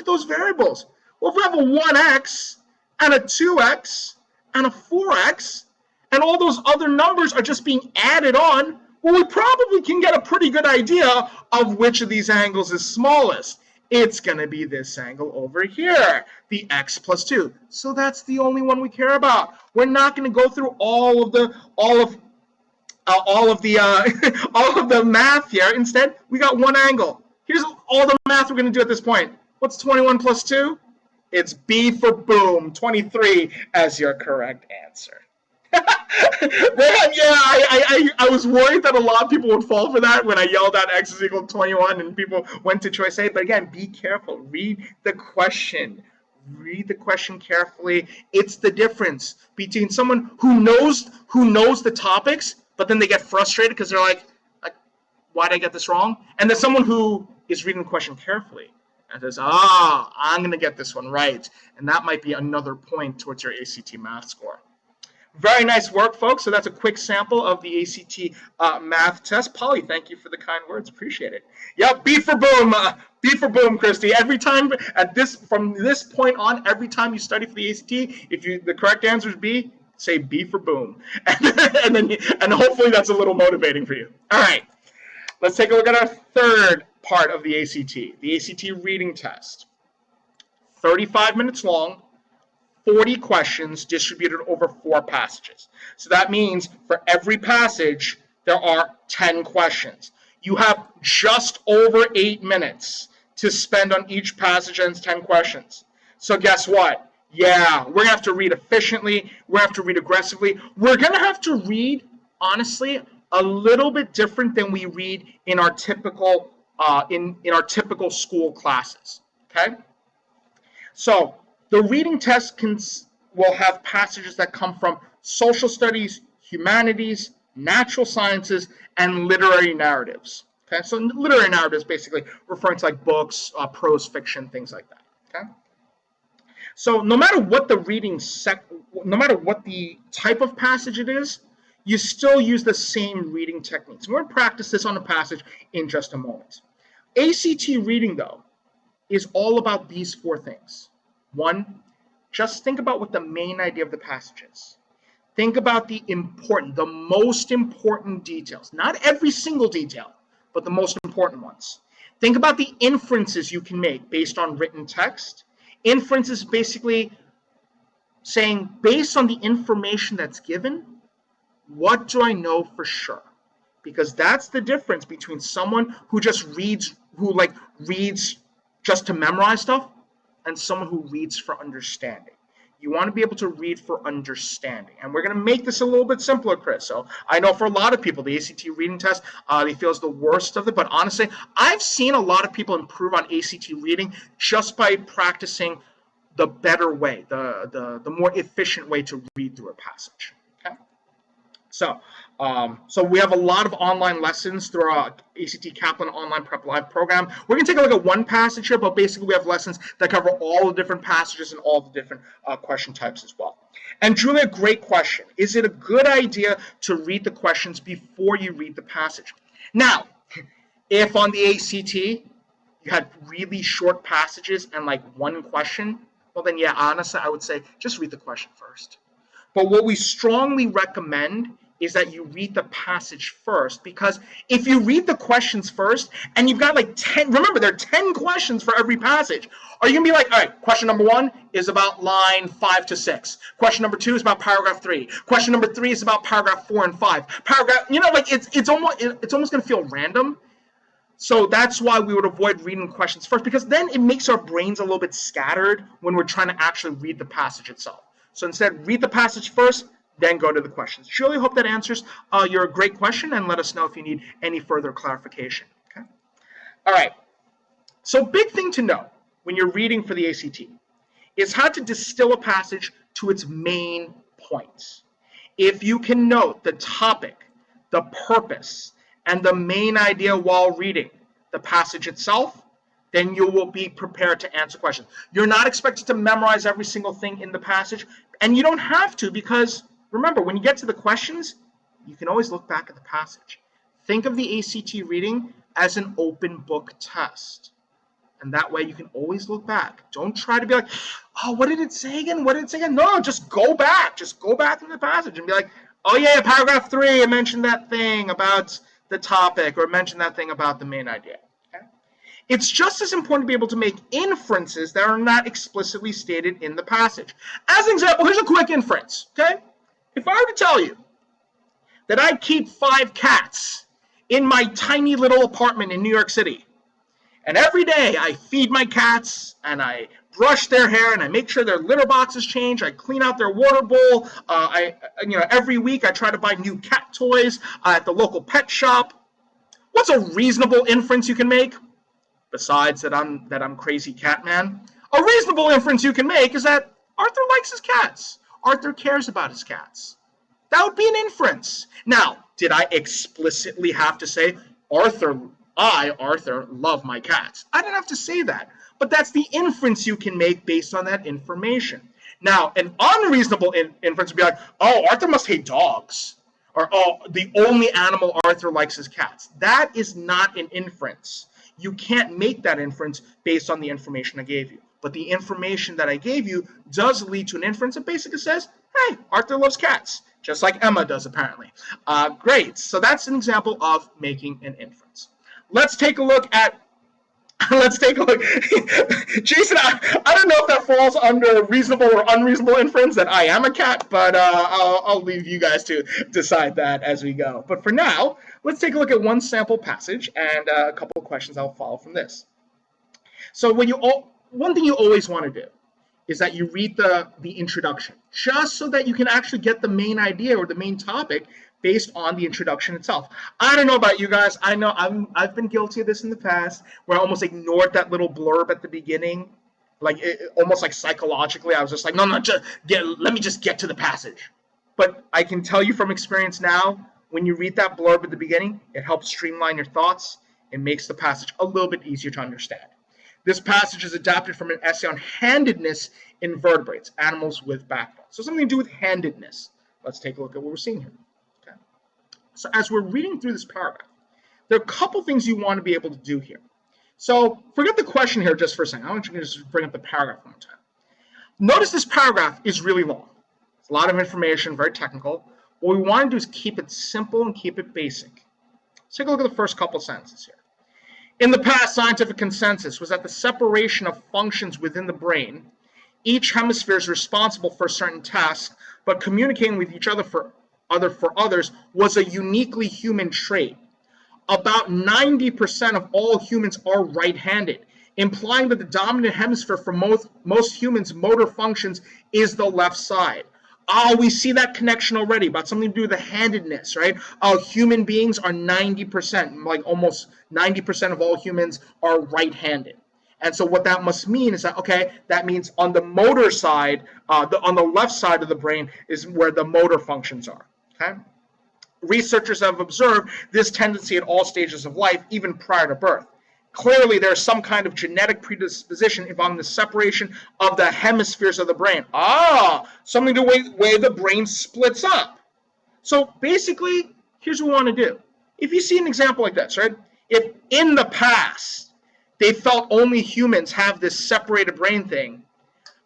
those variables. Well, if we have a 1x and a 2x and a 4x, and all those other numbers are just being added on, well, we probably can get a pretty good idea of which of these angles is smallest. It's going to be this angle over here, the x plus 2. So that's the only one we care about. We're not going to go through all of the math here. Instead, we got one angle. Here's all the math we're going to do at this point. What's 21 plus 2? It's B for boom, 23 as your correct answer. I was worried that a lot of people would fall for that when I yelled out x is equal to 21 and people went to choice A. But again, be careful. Read the question. Read the question carefully. It's the difference between someone who knows the topics, but then they get frustrated because they're like, why did I get this wrong? And there's someone who is reading the question carefully and says, I'm going to get this one right. And that might be another point towards your ACT math score. Very nice work, folks. So that's a quick sample of the ACT math test. Polly, thank you for the kind words. Appreciate it. Yep, B for boom. B for boom, Christy. Every time from this point on, every time you study for the ACT, if the correct answer is B, Say B for boom. And hopefully that's a little motivating for you. All right, let's take a look at our third part of the ACT reading test. 35 minutes long, 40 questions distributed over 4 passages. So that means for every passage, there are 10 questions. You have just over 8 minutes to spend on each passage and 10 questions. So guess what? Yeah, we're going to have to read efficiently. We're going to have to read aggressively. We're going to have to read, honestly, a little bit different than we read in our typical in our typical school classes. Okay? So the reading test will have passages that come from social studies, humanities, natural sciences, and literary narratives. Okay, so literary narratives basically referring to like books, prose fiction, things like that. Okay, so no matter what the no matter what the type of passage it is, you still use the same reading techniques. We're going to practice this on a passage in just a moment. ACT reading, though, is all about these 4 things. 1, just think about what the main idea of the passage is. Think about the most important details. Not every single detail, but the most important ones. Think about the inferences you can make based on written text. Inference is basically saying, based on the information that's given, what do I know for sure? Because that's the difference between someone who just reads, reads just to memorize stuff, and someone who reads for understanding. You want to be able to read for understanding. And we're going to make this a little bit simpler, Chris. So I know for a lot of people, the ACT reading test, they feel is the worst of it. But honestly, I've seen a lot of people improve on ACT reading just by practicing the better way, the more efficient way to read through a passage. Okay? So we have a lot of online lessons through our ACT Kaplan Online Prep Live program. We're going to take a look at one passage here, but basically we have lessons that cover all the different passages and all the different question types as well. And Julia, great question. Is it a good idea to read the questions before you read the passage? Now, if on the ACT you had really short passages and like one question, well then yeah, honestly, I would say just read the question first. But what we strongly recommend is that you read the passage first, because if you read the questions first and you've got like 10, remember there are 10 questions for every passage. Are you gonna be like, all right, question number 1 is about line 5 to 6. Question number 2 is about paragraph 3. Question number 3 is about paragraph 4 and 5. Paragraph, you know, like it's almost gonna feel random. So that's why we would avoid reading questions first, because then it makes our brains a little bit scattered when we're trying to actually read the passage itself. So instead, read the passage first, then go to the questions. Surely hope that answers your great question, and let us know if you need any further clarification. Okay. All right. So big thing to know when you're reading for the ACT is how to distill a passage to its main points. If you can note the topic, the purpose, and the main idea while reading the passage itself, then you will be prepared to answer questions. You're not expected to memorize every single thing in the passage, and you don't have to, because remember, when you get to the questions, you can always look back at the passage. Think of the ACT reading as an open book test. And that way you can always look back. Don't try to be like, oh, what did it say again? What did it say again? No, just go back. Just go back to the passage and be like, oh yeah, paragraph 3, I mentioned that thing about the topic, or mentioned that thing about the main idea. Okay? It's just as important to be able to make inferences that are not explicitly stated in the passage. As an example, here's a quick inference. Okay? If I were to tell you that I keep 5 cats in my tiny little apartment in New York City, and every day I feed my cats and I brush their hair and I make sure their litter box is changed, I clean out their water bowl, every week I try to buy new cat toys at the local pet shop, what's a reasonable inference you can make? Besides that I'm crazy cat man, a reasonable inference you can make is that Arthur likes his cats. Arthur cares about his cats. That would be an inference. Now, did I explicitly have to say, Arthur, love my cats? I didn't have to say that. But that's the inference you can make based on that information. Now, an unreasonable inference would be like, oh, Arthur must hate dogs. Or, oh, the only animal Arthur likes is cats. That is not an inference. You can't make that inference based on the information I gave you. but the information that I gave you does lead to an inference that basically says, hey, Arthur loves cats, just like Emma does apparently. Great, so that's an example of making an inference. Let's take a look at Jason, I don't know if that falls under reasonable or unreasonable inference that I am a cat, but I'll leave you guys to decide that as we go. But for now, let's take a look at one sample passage and a couple of questions I'll follow from this. So one thing you always want to do is that you read the introduction, just so that you can actually get the main idea or the main topic based on the introduction itself. I don't know about you guys. I know I've been guilty of this in the past, where I almost ignored that little blurb at the beginning, almost like psychologically. I was just like, no, let me just get to the passage. But I can tell you from experience now, when you read that blurb at the beginning, it helps streamline your thoughts. It makes the passage a little bit easier to understand. This passage is adapted from an essay on handedness in vertebrates, animals with backbones. So something to do with handedness. Let's take a look at what we're seeing here. So as we're reading through this paragraph, there are a couple things you want to be able to do here. So forget the question here just for a second. I want you to just bring up the paragraph one more time. Notice this paragraph is really long. It's a lot of information, very technical. What we want to do is keep it simple and keep it basic. Let's take a look at the first couple sentences here. In the past, scientific consensus was that the separation of functions within the brain, each hemisphere is responsible for a certain task, but communicating with each other for others was a uniquely human trait. About 90% of all humans are right-handed, implying that the dominant hemisphere for most humans' motor functions is the left side. We see that connection already about something to do with the handedness, right? Human beings are 90%, like almost 90% of all humans are right-handed. And so what that must mean is that, okay, that means on the motor side, on the left side of the brain is where the motor functions are. Okay? Researchers have observed this tendency at all stages of life, even prior to birth. Clearly, there's some kind of genetic predisposition involving the separation of the hemispheres of the brain. Something to do with the way the brain splits up. So basically, here's what we want to do. If you see an example like this, right? If in the past they felt only humans have this separated brain thing,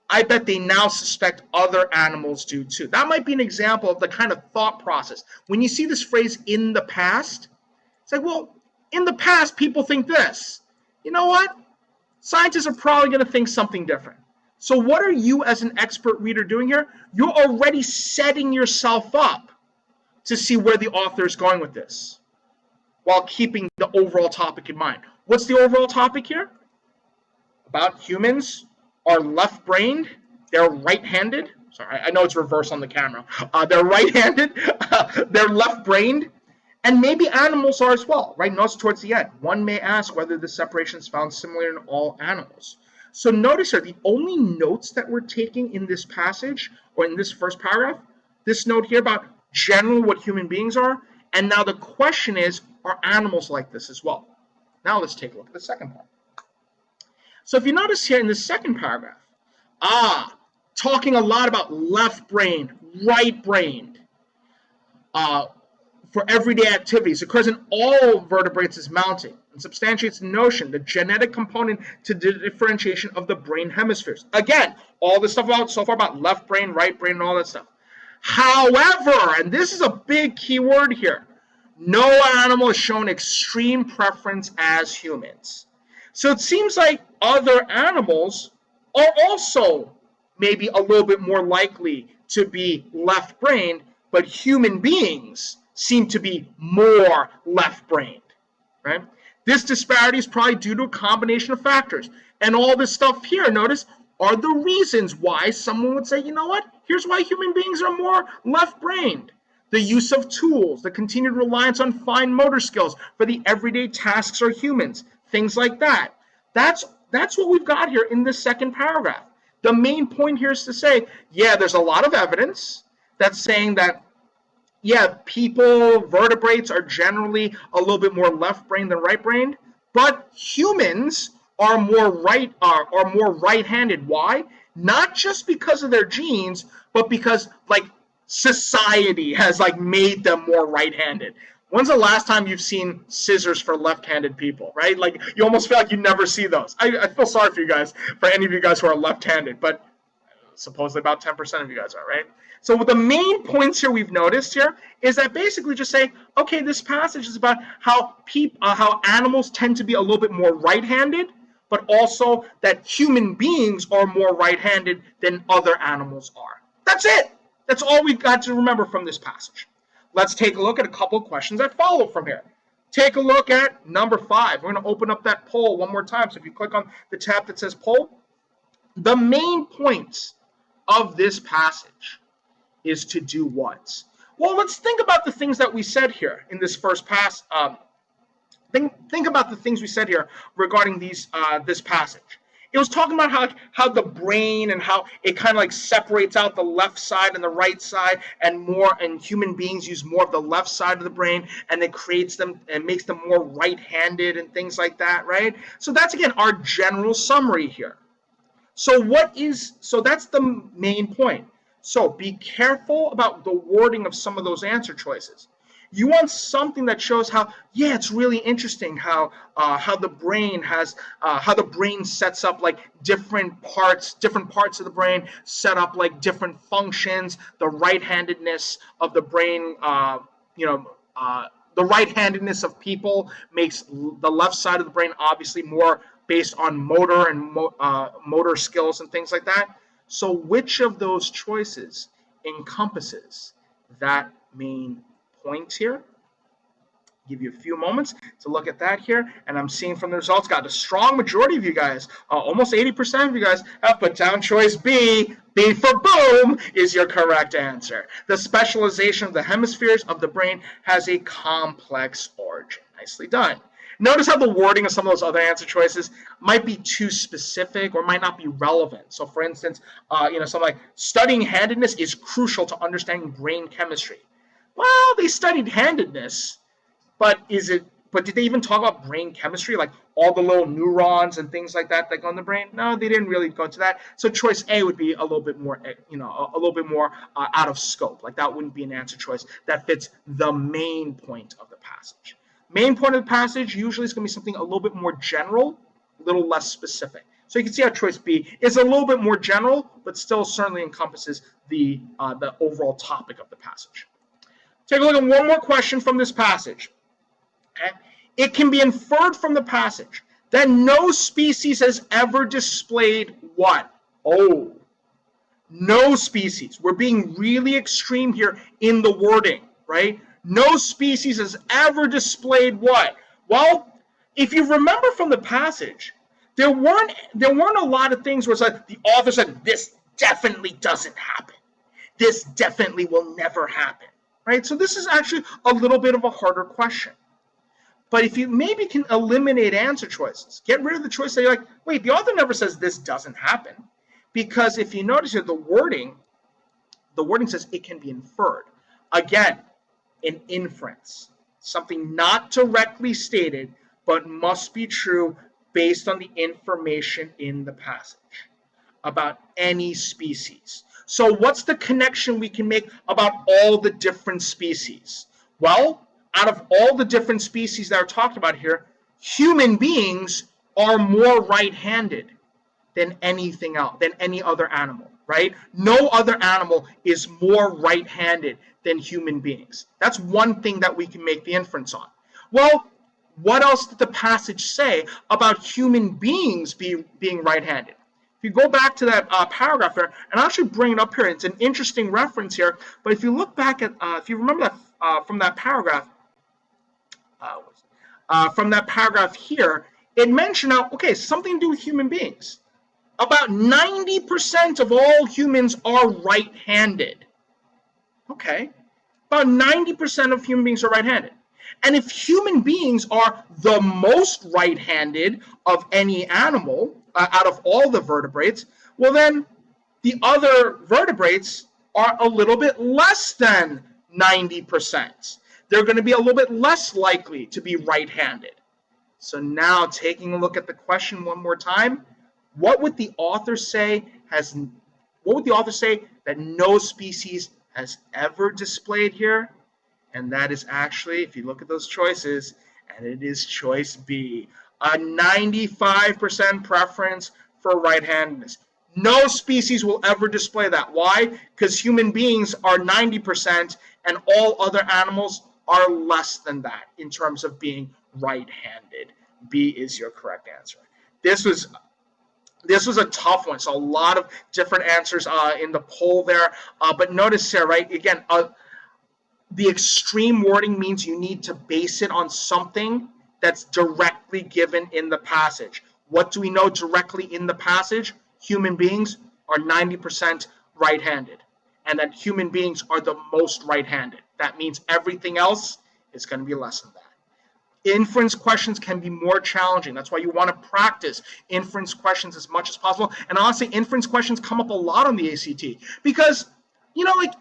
I bet they now suspect other animals do too. That might be an example of the kind of thought process. When you see this phrase, in the past, it's like, well, in the past, people think this. You know what? Scientists are probably going to think something different. So what are you as an expert reader doing here? You're already setting yourself up to see where the author is going with this, while keeping the overall topic in mind. What's the overall topic here? About humans are left-brained, they're right-handed. Sorry, I know it's reverse on the camera. They're right-handed, they're left-brained, and maybe animals are as well, right? Notice towards the end. One may ask whether this separation is found similar in all animals. So notice here, the only notes that we're taking in this passage, or in this first paragraph, this note here about generally what human beings are, and now the question is, are animals like this as well? Now let's take a look at the second part. So if you notice here in the second paragraph, talking a lot about left-brained, right-brained, for everyday activities, occurs in all vertebrates as mounting, and substantiates the notion, the genetic component to the differentiation of the brain hemispheres. Again, all this stuff about so far about left brain, right brain, and all that stuff. However, and this is a big key word here, no animal has shown extreme preference as humans. So it seems like other animals are also maybe a little bit more likely to be left-brained, but human beings seem to be more left-brained, right? This disparity is probably due to a combination of factors. And all this stuff here, notice, are the reasons why someone would say, you know what, here's why human beings are more left-brained. The use of tools, the continued reliance on fine motor skills for the everyday tasks of humans, things like that. That's what we've got here in this second paragraph. The main point here is to say, yeah, there's a lot of evidence that's saying that, yeah, people, vertebrates are generally a little bit more left-brained than right-brained, but humans are more right-handed. Why? Not just because of their genes, but because like society has like made them more right-handed. When's the last time you've seen scissors for left-handed people, right? Like, you almost feel like you never see those. I feel sorry for you guys, for any of you guys who are left-handed, but supposedly about 10% of you guys are, right? So the main points here we've noticed here is that basically just saying, okay, this passage is about how animals tend to be a little bit more right-handed, but also that human beings are more right-handed than other animals are. That's it. That's all we've got to remember from this passage. Let's take a look at a couple of questions that follow from here. Take a look at number 5. We're going to open up that poll one more time. So if you click on the tab that says poll, the main points of this passage is to do what? Well, let's think about the things that we said here in this first pass. Think about the things we said here regarding this passage. It was talking about how the brain and how it kind of like separates out the left side and the right side, and human beings use more of the left side of the brain, and it creates them and makes them more right-handed and things like that, right? So that's again our general summary here. So that's the main point. So be careful about the wording of some of those answer choices. You want something that shows how, yeah, it's really interesting how the brain sets up like different parts of the brain set up like different functions. The right-handedness of the brain, the right-handedness of people makes the left side of the brain obviously more based on motor and motor skills and things like that. So which of those choices encompasses that main point here? Give you a few moments to look at that here, and I'm seeing from the results, got a strong majority of you guys, almost 80% of you guys have put down choice B. B for boom is your correct answer. The specialization of the hemispheres of the brain has a complex origin. Nicely done. Notice how the wording of some of those other answer choices might be too specific or might not be relevant. So for instance, something like studying handedness is crucial to understanding brain chemistry. Well, they studied handedness, but did they even talk about brain chemistry, like all the little neurons and things like that go in the brain? No, they didn't really go into that. So choice A would be a little bit more, out of scope. Like that wouldn't be an answer choice that fits the main point of the passage. Main point of the passage usually is going to be something a little bit more general, a little less specific. So you can see how choice B is a little bit more general, but still certainly encompasses the overall topic of the passage. Take a look at one more question from this passage. Okay? It can be inferred from the passage that no species has ever displayed what? Oh, no species. We're being really extreme here in the wording, right? No species has ever displayed what? Well, if you remember from the passage, there weren't a lot of things where it's like the author said, this definitely doesn't happen. This definitely will never happen. Right? So this is actually a little bit of a harder question. But if you maybe can eliminate answer choices, get rid of the choice that you're like, wait, the author never says this doesn't happen. Because if you notice here, the wording says it can be inferred. Again, an inference, something not directly stated, but must be true based on the information in the passage about any species. So what's the connection we can make about all the different species? Well, out of all the different species that are talked about here, human beings are more right-handed than anything else, than any other animal, right? No other animal is more right-handed than human beings. That's one thing that we can make the inference on. Well, what else did the passage say about human beings being right-handed? If you go back to that paragraph there, and I'll actually bring it up here, it's an interesting reference here, but if you look back at, if you remember that from that paragraph here, it mentioned something to do with human beings. About 90% of all humans are right-handed. Okay, about 90% of human beings are right-handed. And if human beings are the most right-handed of any animal, out of all the vertebrates, well then the other vertebrates are a little bit less than 90%. They're going to be a little bit less likely to be right-handed. So now taking a look at the question one more time, what would the author say that no species has ever displayed here? And that is actually, if you look at those choices, and it is choice B, a 95% preference for right-handedness. No species will ever display that. Why? Because human beings are 90% and all other animals are less than that in terms of being right-handed. B is your correct answer. This was a tough one, so a lot of different answers in the poll there. But notice here, right, again, the extreme wording means you need to base it on something that's directly given in the passage. What do we know directly in the passage? Human beings are 90% right-handed, and that human beings are the most right-handed. That means everything else is going to be less than that. Inference questions can be more challenging. That's why you want to practice inference questions as much as possible. And honestly, inference questions come up a lot on the ACT because, like,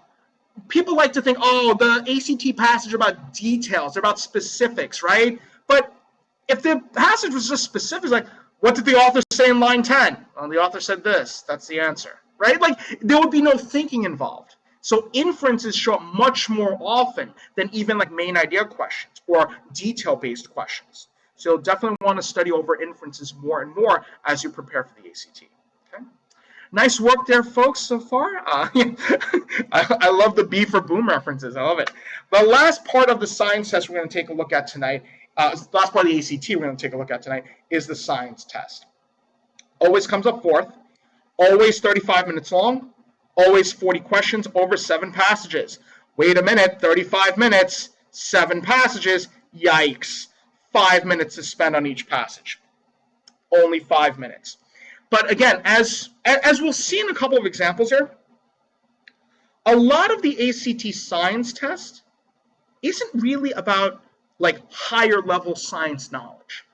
people like to think, oh, the ACT passage are about details, they're about specifics, right? But if the passage was just specifics, like, what did the author say in line 10? Well, the author said this. That's the answer, right? Like, there would be no thinking involved. So inferences show up much more often than even like main idea questions or detail-based questions. So you'll definitely want to study over inferences more and more as you prepare for the ACT. Okay? Nice work there, folks, so far. I love the B for boom references. I love it. The last part of the science test we're going to take a look at tonight, the last part of the ACT we're going to take a look at tonight is the science test. Always comes up fourth, always 35 minutes long, always 40 questions over 7 passages. Wait a minute, 35 minutes, 7 passages, yikes. 5 minutes to spend on each passage. Only 5 minutes. But again, as we'll see in a couple of examples here, a lot of the ACT science test isn't really about like higher level science knowledge.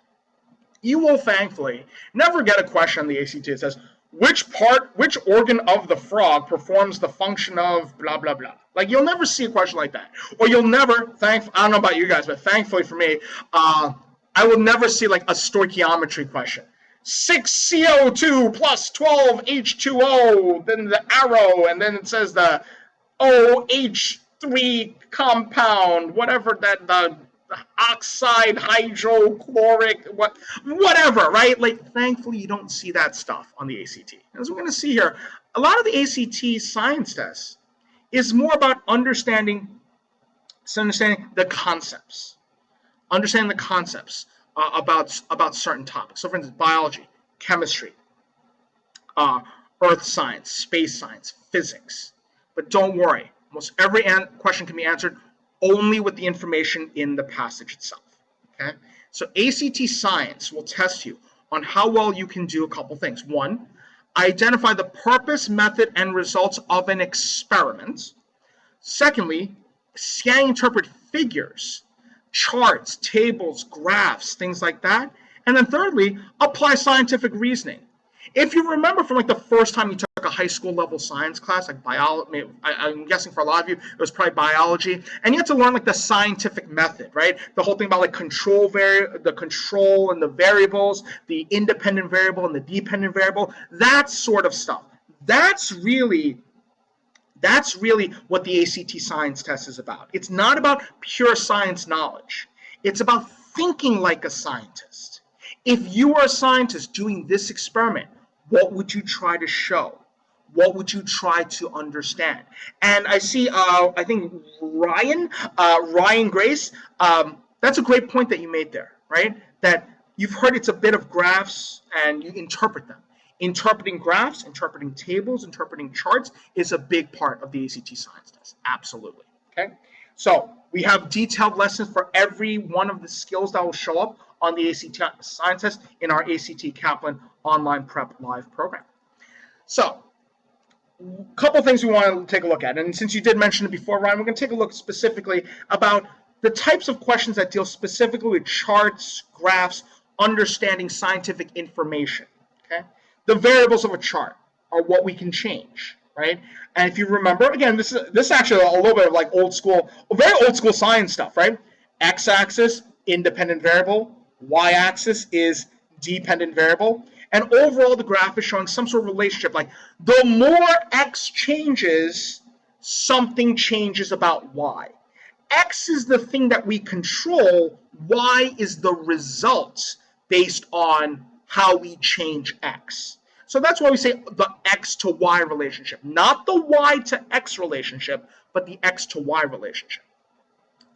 You will thankfully never get a question on the ACT that says, which organ of the frog performs the function of blah, blah, blah. Like, you'll never see a question like that. Or you'll never, I don't know about you guys, but thankfully for me, I will never see like a stoichiometry question. 6 CO2 plus 12 H2O, then the arrow, and then it says the OH3 compound, whatever that, the oxide, hydrochloric, whatever, right? Like, thankfully, you don't see that stuff on the ACT. As we're going to see here, a lot of the ACT science tests is more about understanding the concepts, about certain topics. So, for instance, biology, chemistry, earth science, space science, physics. But don't worry, almost every question can be answered only with the information in the passage itself. Okay? So ACT Science will test you on how well you can do a couple things. One, identify the purpose, method, and results of an experiment. Secondly, scan and interpret figures, charts, tables, graphs, things like that. And then thirdly, apply scientific reasoning. If you remember from like the first time you took a high school level science class, like biology, I'm guessing for a lot of you, it was probably biology, and you had to learn like the scientific method, right? The whole thing about like the control and the variables, the independent variable and the dependent variable, that sort of stuff. That's really what the ACT science test is about. It's not about pure science knowledge. It's about thinking like a scientist. If you are a scientist doing this experiment, what would you try to show? What would you try to understand? And I see, I think Ryan Grace, that's a great point that you made there, right? That you've heard it's a bit of graphs and you interpret them. Interpreting graphs, interpreting tables, interpreting charts is a big part of the ACT science test, absolutely, okay? So we have detailed lessons for every one of the skills that will show up on the ACT science test in our ACT Kaplan online prep live program. So a couple things we want to take a look at, and since you did mention it before, Ryan, we're going to take a look specifically about the types of questions that deal specifically with charts, graphs, understanding scientific information. Okay, the variables of a chart are what we can change, right? And if you remember, again, this is actually a little bit of like very old school science stuff, right? X-axis, independent variable, y-axis is dependent variable, and overall the graph is showing some sort of relationship, like the more x changes, something changes about y. X is the thing that we control, Y is the result based on how we change X. So that's why we say the X to Y relationship, not the Y to X relationship, but the X to Y relationship.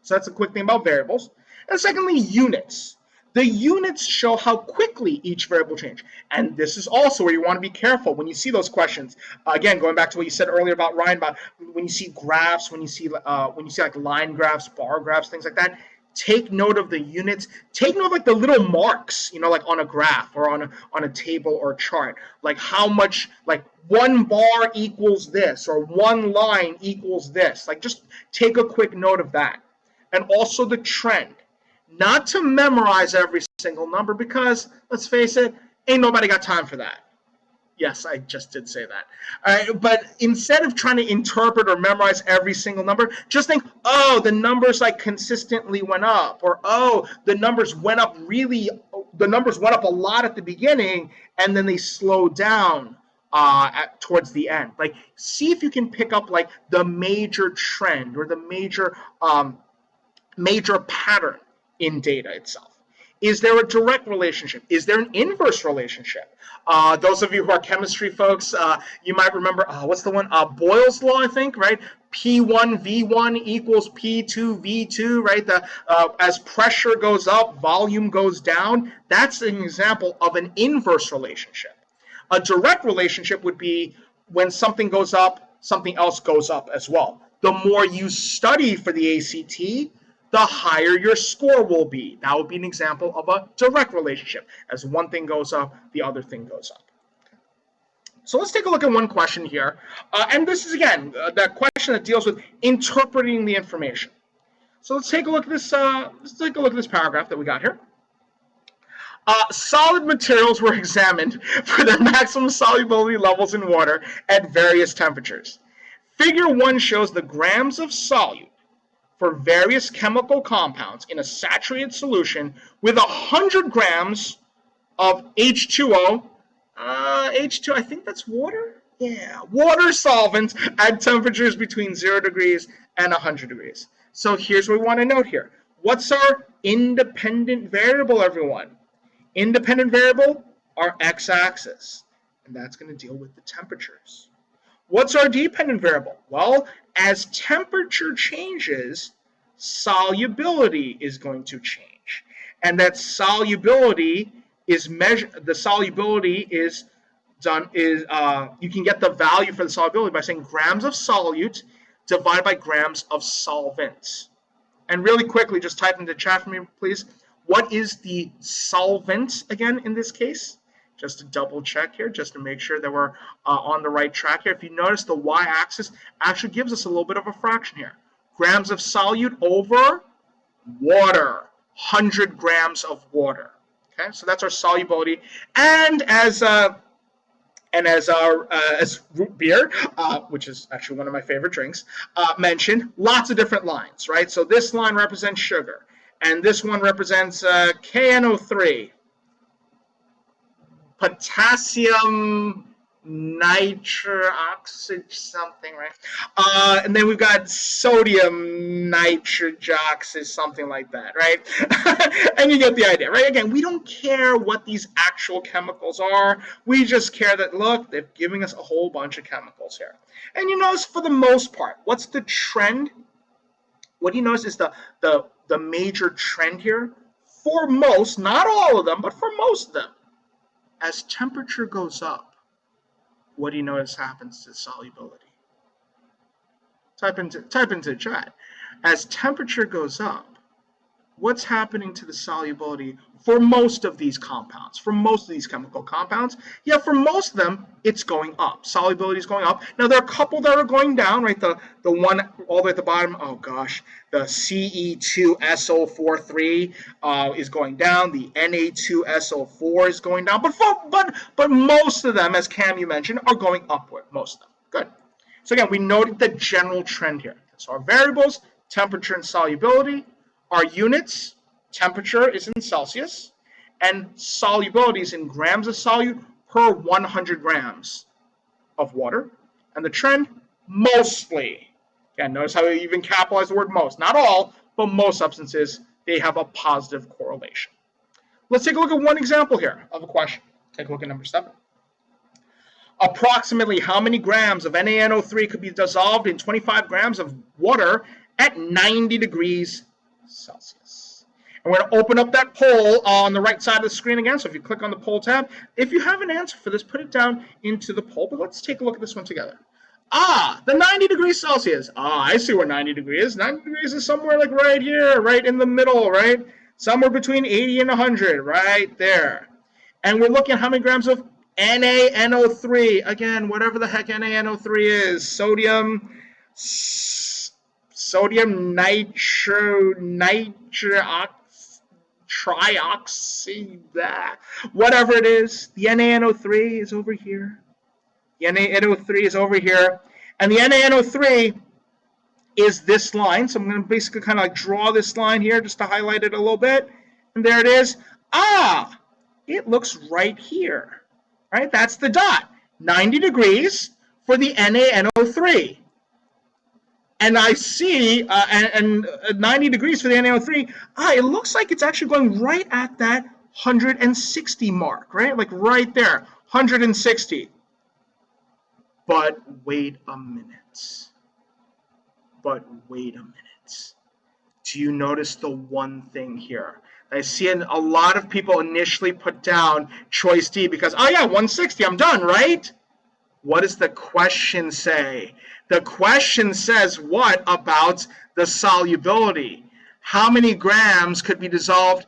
So that's a quick thing about variables. And secondly, units. The units show how quickly each variable changes. And this is also where you want to be careful when you see those questions. Again, going back to what you said earlier about Ryan, about when you see graphs, when you see like line graphs, bar graphs, things like that, take note of the units. Take note of like the little marks, like on a graph or on a table or a chart. Like how much, like one bar equals this or one line equals this. Like just take a quick note of that. And also the trend. Not to memorize every single number because, let's face it, ain't nobody got time for that. Yes, I just did say that. All right, but instead of trying to interpret or memorize every single number, just think, oh, the numbers like consistently went up, or oh, the numbers went up a lot at the beginning, and then they slowed down towards the end. Like, see if you can pick up like the major trend or the major pattern in data itself. Is there a direct relationship? Is there an inverse relationship? Those of you who are chemistry folks, you might remember, what's the one? Boyle's law, I think, right? P1 V1 equals P2 V2, right? As pressure goes up, volume goes down. That's an example of an inverse relationship. A direct relationship would be when something goes up, something else goes up as well. The more you study for the ACT, the higher your score will be. That would be an example of a direct relationship. As one thing goes up, the other thing goes up. So let's take a look at one question here. And this is, again, that question that deals with interpreting the information. So let's take a look at this, paragraph that we got here. Solid materials were examined for their maximum solubility levels in water at various temperatures. Figure 1 shows the grams of solute for various chemical compounds in a saturated solution with 100 grams of H2O. H2, I think that's water? Yeah, water solvent at temperatures between 0 degrees and 100 degrees. So here's what we want to note here. What's our independent variable, everyone? Independent variable, our x-axis. And that's going to deal with the temperatures. What's our dependent variable? Well, as temperature changes, solubility is going to change. And that solubility is measured, the solubility is done, you can get the value for the solubility by saying grams of solute divided by grams of solvent. And really quickly, just type into the chat for me, please. What is the solvent again in this case? Just to double check here, just to make sure that we're on the right track here. If you notice, the y-axis actually gives us a little bit of a fraction here. Grams of solute over water, 100 grams of water. Okay, so that's our solubility. And as root beer, which is actually one of my favorite drinks, mentioned, lots of different lines, right? So this line represents sugar, and this one represents KNO3. Potassium nitroxide something, right? And then we've got sodium nitroxide, something like that, right? And you get the idea, right? Again, we don't care what these actual chemicals are. We just care that, look, they're giving us a whole bunch of chemicals here. And you notice, for the most part, what's the trend? What you notice is the major trend here. For most, not all of them, but for most of them, as temperature goes up, what do you notice happens to solubility? Type into chat. As temperature goes up, what's happening to the solubility for most of these compounds, for most of these chemical compounds? Yeah, for most of them, it's going up. Solubility is going up. Now, there are a couple that are going down, right? The one all the way at the bottom, oh gosh, the Ce2SO43 is going down. The Na2SO4 is going down. But most of them, as Cam, you mentioned, are going upward, most of them. Good. So again, we noted the general trend here. So our variables, temperature and solubility. Our units, temperature is in Celsius, and solubility is in grams of solute per 100 grams of water. And the trend, mostly Again, notice how we even capitalize the word most. Not all, but most substances, they have a positive correlation. Let's take a look at one example here of a question. Take a look at number 7. Approximately how many grams of NaNO3 could be dissolved in 25 grams of water at 90 degrees Celsius? And we're going to open up that poll on the right side of the screen again. So if you click on the poll tab, if you have an answer for this, put it down into the poll. But let's take a look at this one together. The 90 degrees Celsius. I see where 90 degrees is. 90 degrees is somewhere like right here, right in the middle, right? Somewhere between 80 and 100, right there. And we're looking at how many grams of NaNO3. Again, whatever the heck NaNO3 is. Sodium trioxide, whatever it is. The NaNO3 is over here. The NaNO3 is over here. And the NaNO3 is this line. So I'm going to basically kind of like draw this line here just to highlight it a little bit. And there it is. It looks right here. Right? That's the dot. 90 degrees for the NaNO3. And I see, 90 degrees for the NaNO3, it looks like it's actually going right at that 160 mark, right? Like right there, 160. But wait a minute. Do you notice the one thing here? I see a lot of people initially put down choice D because, 160, I'm done, right? What does the question say? The question says what about the solubility? How many grams could be dissolved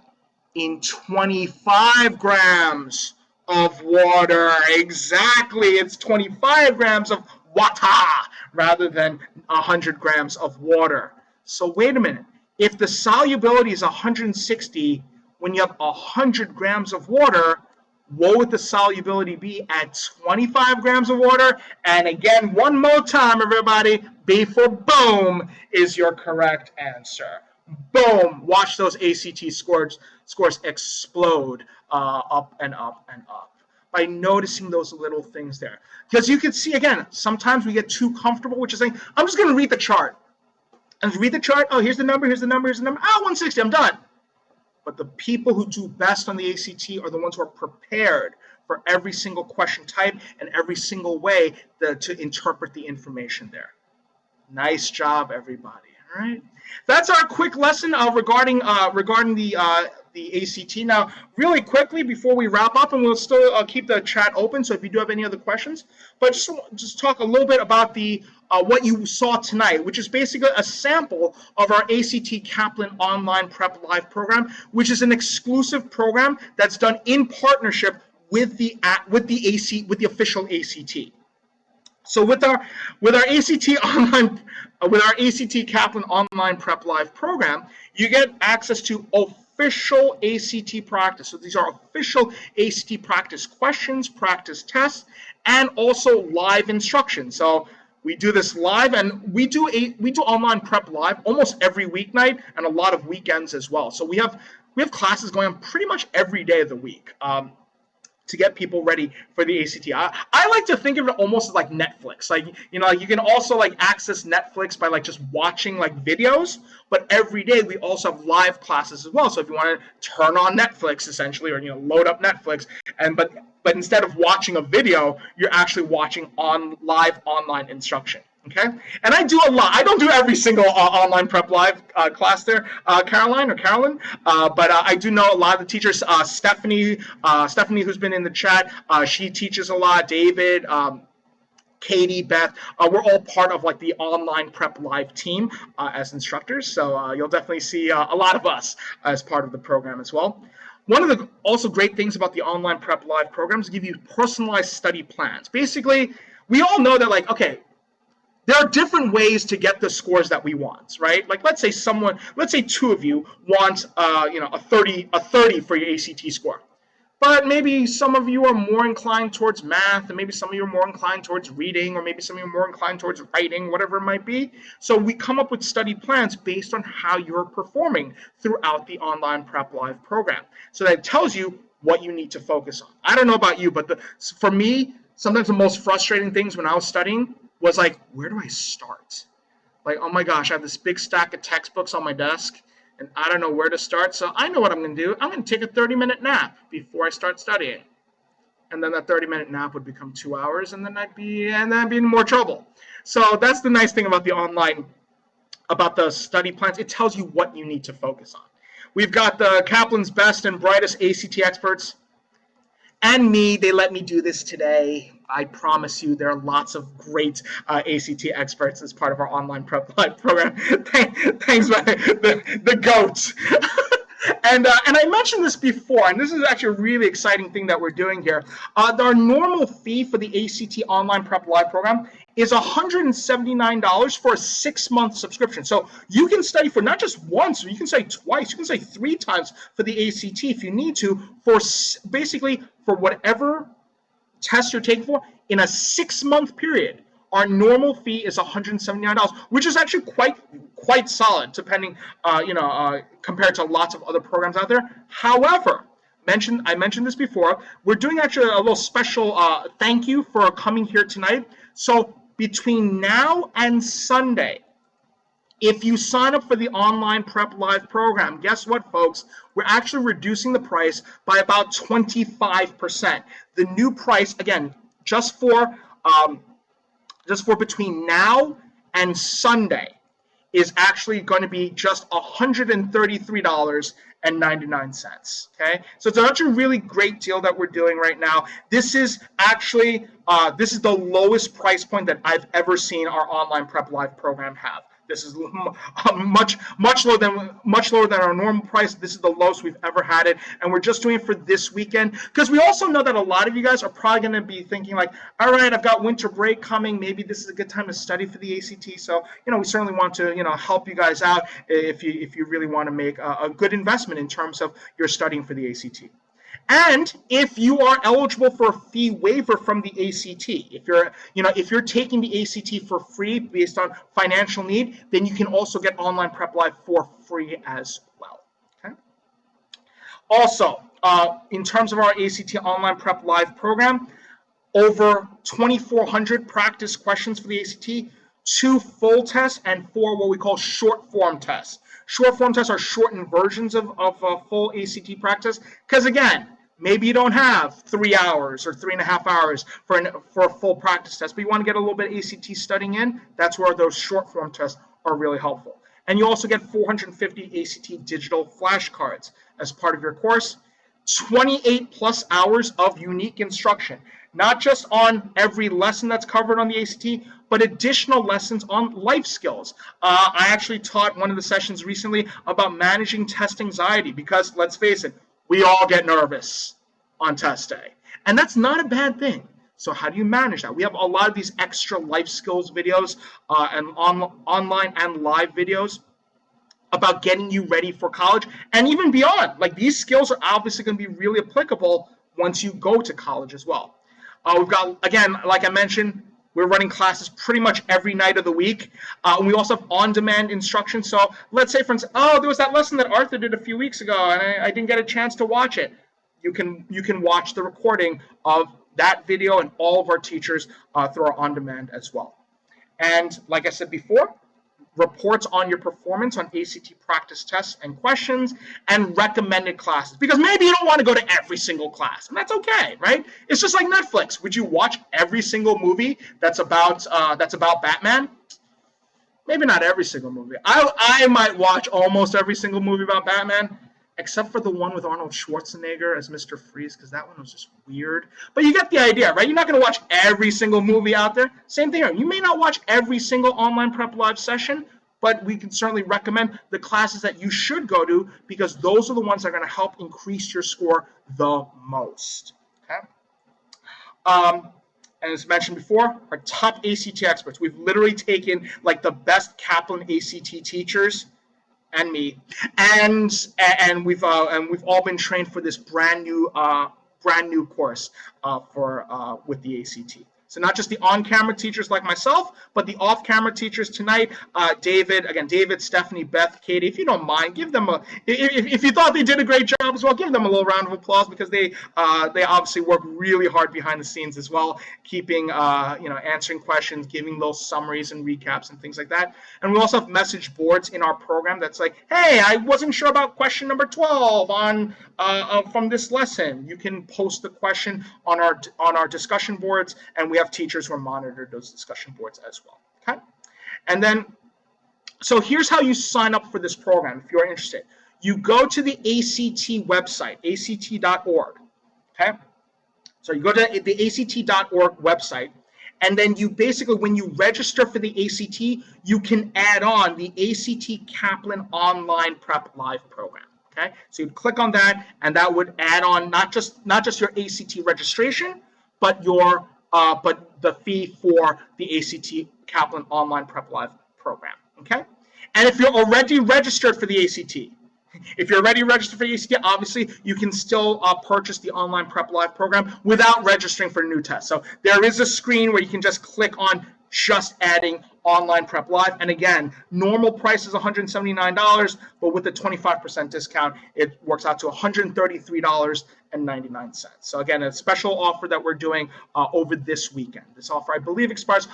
in 25 grams of water? Exactly, it's 25 grams of water rather than 100 grams of water. So wait a minute. If the solubility is 160, when you have 100 grams of water, what would the solubility be at 25 grams of water? And again, one more time, everybody, B for boom is your correct answer. Boom! Watch those ACT scores explode up and up and up by noticing those little things there. Because you can see, again, sometimes we get too comfortable, which is saying, I'm just going to read the chart. And read the chart. Here's the number, here's the number, here's the number. 160, I'm done. But the people who do best on the ACT are the ones who are prepared for every single question type and every single way to interpret the information there. Nice job, everybody. All right. That's our quick lesson regarding the ACT. Now, really quickly before we wrap up, and we'll still keep the chat open, so if you do have any other questions, but just talk a little bit about the what you saw tonight, which is basically a sample of our ACT Kaplan Online Prep Live program, which is an exclusive program that's done in partnership with the official ACT. So with our ACT Kaplan Online Prep Live program, you get access to official ACT practice. So these are official ACT practice questions, practice tests, and also live instruction. So we do this live, and we do online prep live almost every weeknight and a lot of weekends as well. So we have classes going on pretty much every day of the week. To get people ready for the ACT. I like to think of it almost as like Netflix. Like, you know, you can also like access Netflix by like just watching like videos, but every day we also have live classes as well. So if you want to turn on Netflix essentially, or, you know, load up Netflix, and but instead of watching a video, you're actually watching live online instruction. Okay, and I do a lot. I don't do every single online prep live class there, Carolyn, but I do know a lot of the teachers. Stephanie, who's been in the chat, she teaches a lot. David, Katie, Beth, we're all part of like the online prep live team as instructors. So you'll definitely see a lot of us as part of the program as well. One of the also great things about the online prep live programs is give you personalized study plans. Basically, we all know that, like, okay, there are different ways to get the scores that we want, right? Like, let's say two of you want, a 30 for your ACT score. But maybe some of you are more inclined towards math, and maybe some of you are more inclined towards reading, or maybe some of you are more inclined towards writing, whatever it might be. So we come up with study plans based on how you're performing throughout the online prep live program. So that tells you what you need to focus on. I don't know about you, but for me, sometimes the most frustrating things when I was studying was like, where do I start? like, oh my gosh, I have this big stack of textbooks on my desk, and I don't know where to start. So I know what I'm going to do. I'm going to take a 30-minute nap before I start studying. And then that 30-minute nap would become 2 hours, and then I'd be in more trouble. So that's the nice thing about the online, about the study plans. It tells you what you need to focus on. We've got the Kaplan's best and brightest ACT experts and me. They let me do this today. I promise you there are lots of great ACT experts as part of our online prep live program. Thanks, the goats. And I mentioned this before, and this is actually a really exciting thing that we're doing here. Our normal fee for the ACT Online Prep Live program is $179 for a 6-month subscription. So you can study for not just once, you can study twice, you can study 3 times for the ACT if you need to, for basically for whatever test you're taking for in a 6-month period. Our normal fee is $179, which is actually quite solid, depending, compared to lots of other programs out there. However, I mentioned this before. We're doing actually a little special thank you for coming here tonight. So between now and Sunday, if you sign up for the Online Prep Live program, guess what, folks? We're actually reducing the price by about 25%. The new price, again, just for between now and Sunday, is actually going to be just $133.99. Okay, so it's actually a really great deal that we're doing right now. This is actually the lowest price point that I've ever seen our Online Prep Live program have. This is much lower than our normal price. This is the lowest we've ever had it, and we're just doing it for this weekend because we also know that a lot of you guys are probably going to be thinking like, all right, I've got winter break coming. Maybe this is a good time to study for the ACT. So we certainly want to help you guys out if you really want to make a good investment in terms of your studying for the ACT. And if you are eligible for a fee waiver from the ACT, if you're taking the ACT for free based on financial need, then you can also get Online Prep Live for free as well. Okay. Also, in terms of our ACT Online Prep Live program, over 2,400 practice questions for the ACT, 2 full tests, and 4 what we call short form tests. Short form tests are shortened versions of full ACT practice because, again, maybe you don't have 3 hours or 3.5 hours for a full practice test, but you want to get a little bit of ACT studying in. That's where those short form tests are really helpful. And you also get 450 ACT digital flashcards as part of your course. 28 plus hours of unique instruction, not just on every lesson that's covered on the ACT, but additional lessons on life skills. I actually taught one of the sessions recently about managing test anxiety because, let's face it, we all get nervous on test day. And that's not a bad thing. So how do you manage that? We have a lot of these extra life skills videos and online and live videos about getting you ready for college and even beyond. Like, these skills are obviously going to be really applicable once you go to college as well. We've got, again, like I mentioned, we're running classes pretty much every night of the week. And we also have on-demand instruction. So let's say, for instance, oh, there was that lesson that Arthur did a few weeks ago, and I didn't get a chance to watch it. You can watch the recording of that video and all of our teachers through our on-demand as well. And like I said before, reports on your performance on ACT practice tests and questions, and recommended classes. Because maybe you don't want to go to every single class, and that's okay, right? It's just like Netflix. Would you watch every single movie that's about Batman? Maybe not every single movie. I might watch almost every single movie about Batman, except for the one with Arnold Schwarzenegger as Mr. Freeze, because that one was just weird. But you get the idea, right? You're not going to watch every single movie out there. Same thing here. You may not watch every single Online Prep Live session, but we can certainly recommend the classes that you should go to because those are the ones that are going to help increase your score the most. Okay. And as mentioned before, our top ACT experts. We've literally taken like the best Kaplan ACT teachers and me, and we've all been trained for this brand new course with the ACT. So not just the on-camera teachers like myself, but the off-camera teachers tonight. David, Stephanie, Beth, Katie, if you don't mind, give them if you thought they did a great job as well, give them a little round of applause, because they obviously work really hard behind the scenes as well, keeping, answering questions, giving those summaries and recaps and things like that. And we also have message boards in our program that's like, hey, I wasn't sure about question number 12 on from this lesson. You can post the question on our discussion boards, and we have teachers who monitor those discussion boards as well. Okay, and then so here's how you sign up for this program if you're interested. You go to the ACT website, act.org. Okay, so you go to the act.org website, and then you basically, when you register for the ACT, you can add on the ACT Kaplan Online Prep Live program. Okay, so you'd click on that, and that would add on not just your ACT registration, but the fee for the ACT Kaplan Online Prep Live program. Okay, and if you're already registered for the ACT, obviously you can still purchase the Online Prep Live program without registering for a new test. So there is a screen where you can just click on just adding Online Prep Live. And again, normal price is $179, but with the 25% discount, it works out to $133.99. So again, a special offer that we're doing over this weekend. This offer, I believe, expires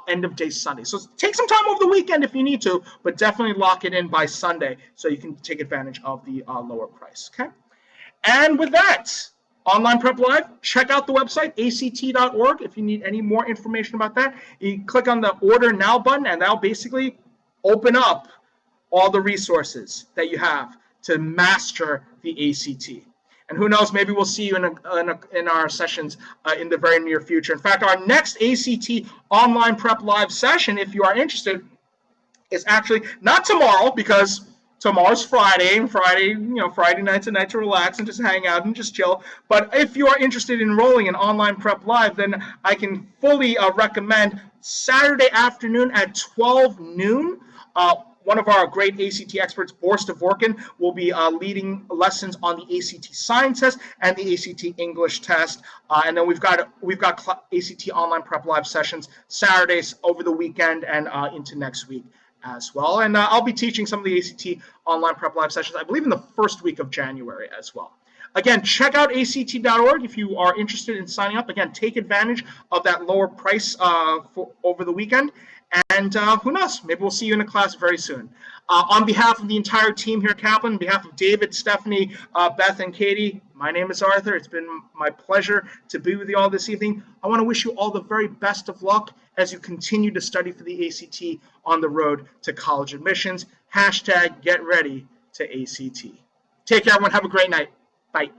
end of day Sunday. So take some time over the weekend if you need to, but definitely lock it in by Sunday so you can take advantage of the lower price. Okay. And with that, Online Prep Live, check out the website, act.org. If you need any more information about that, you click on the Order Now button, and that'll basically open up all the resources that you have to master the ACT. And who knows, maybe we'll see you in our sessions in the very near future. In fact, our next ACT Online Prep Live session, if you are interested, is actually not tomorrow, because tomorrow's Friday, and Friday night's a night to relax and just hang out and just chill. But if you are interested in enrolling in Online Prep Live, then I can fully recommend Saturday afternoon at 12 noon. One of our great ACT experts, Boris Dvorkin, will be leading lessons on the ACT Science test and the ACT English test. And then we've got ACT Online Prep Live sessions Saturdays over the weekend and into next week as well. And I'll be teaching some of the ACT Online Prep Live sessions, I believe, in the first week of January as well. Again, check out act.org if you are interested in signing up. Again, take advantage of that lower price over the weekend. And who knows, maybe we'll see you in a class very soon. On behalf of the entire team here at Kaplan, on behalf of David, Stephanie, Beth, and Katie, my name is Arthur. It's been my pleasure to be with you all this evening. I want to wish you all the very best of luck as you continue to study for the ACT on the road to college admissions. #GetReadyToACT. Take care, everyone. Have a great night. Bye.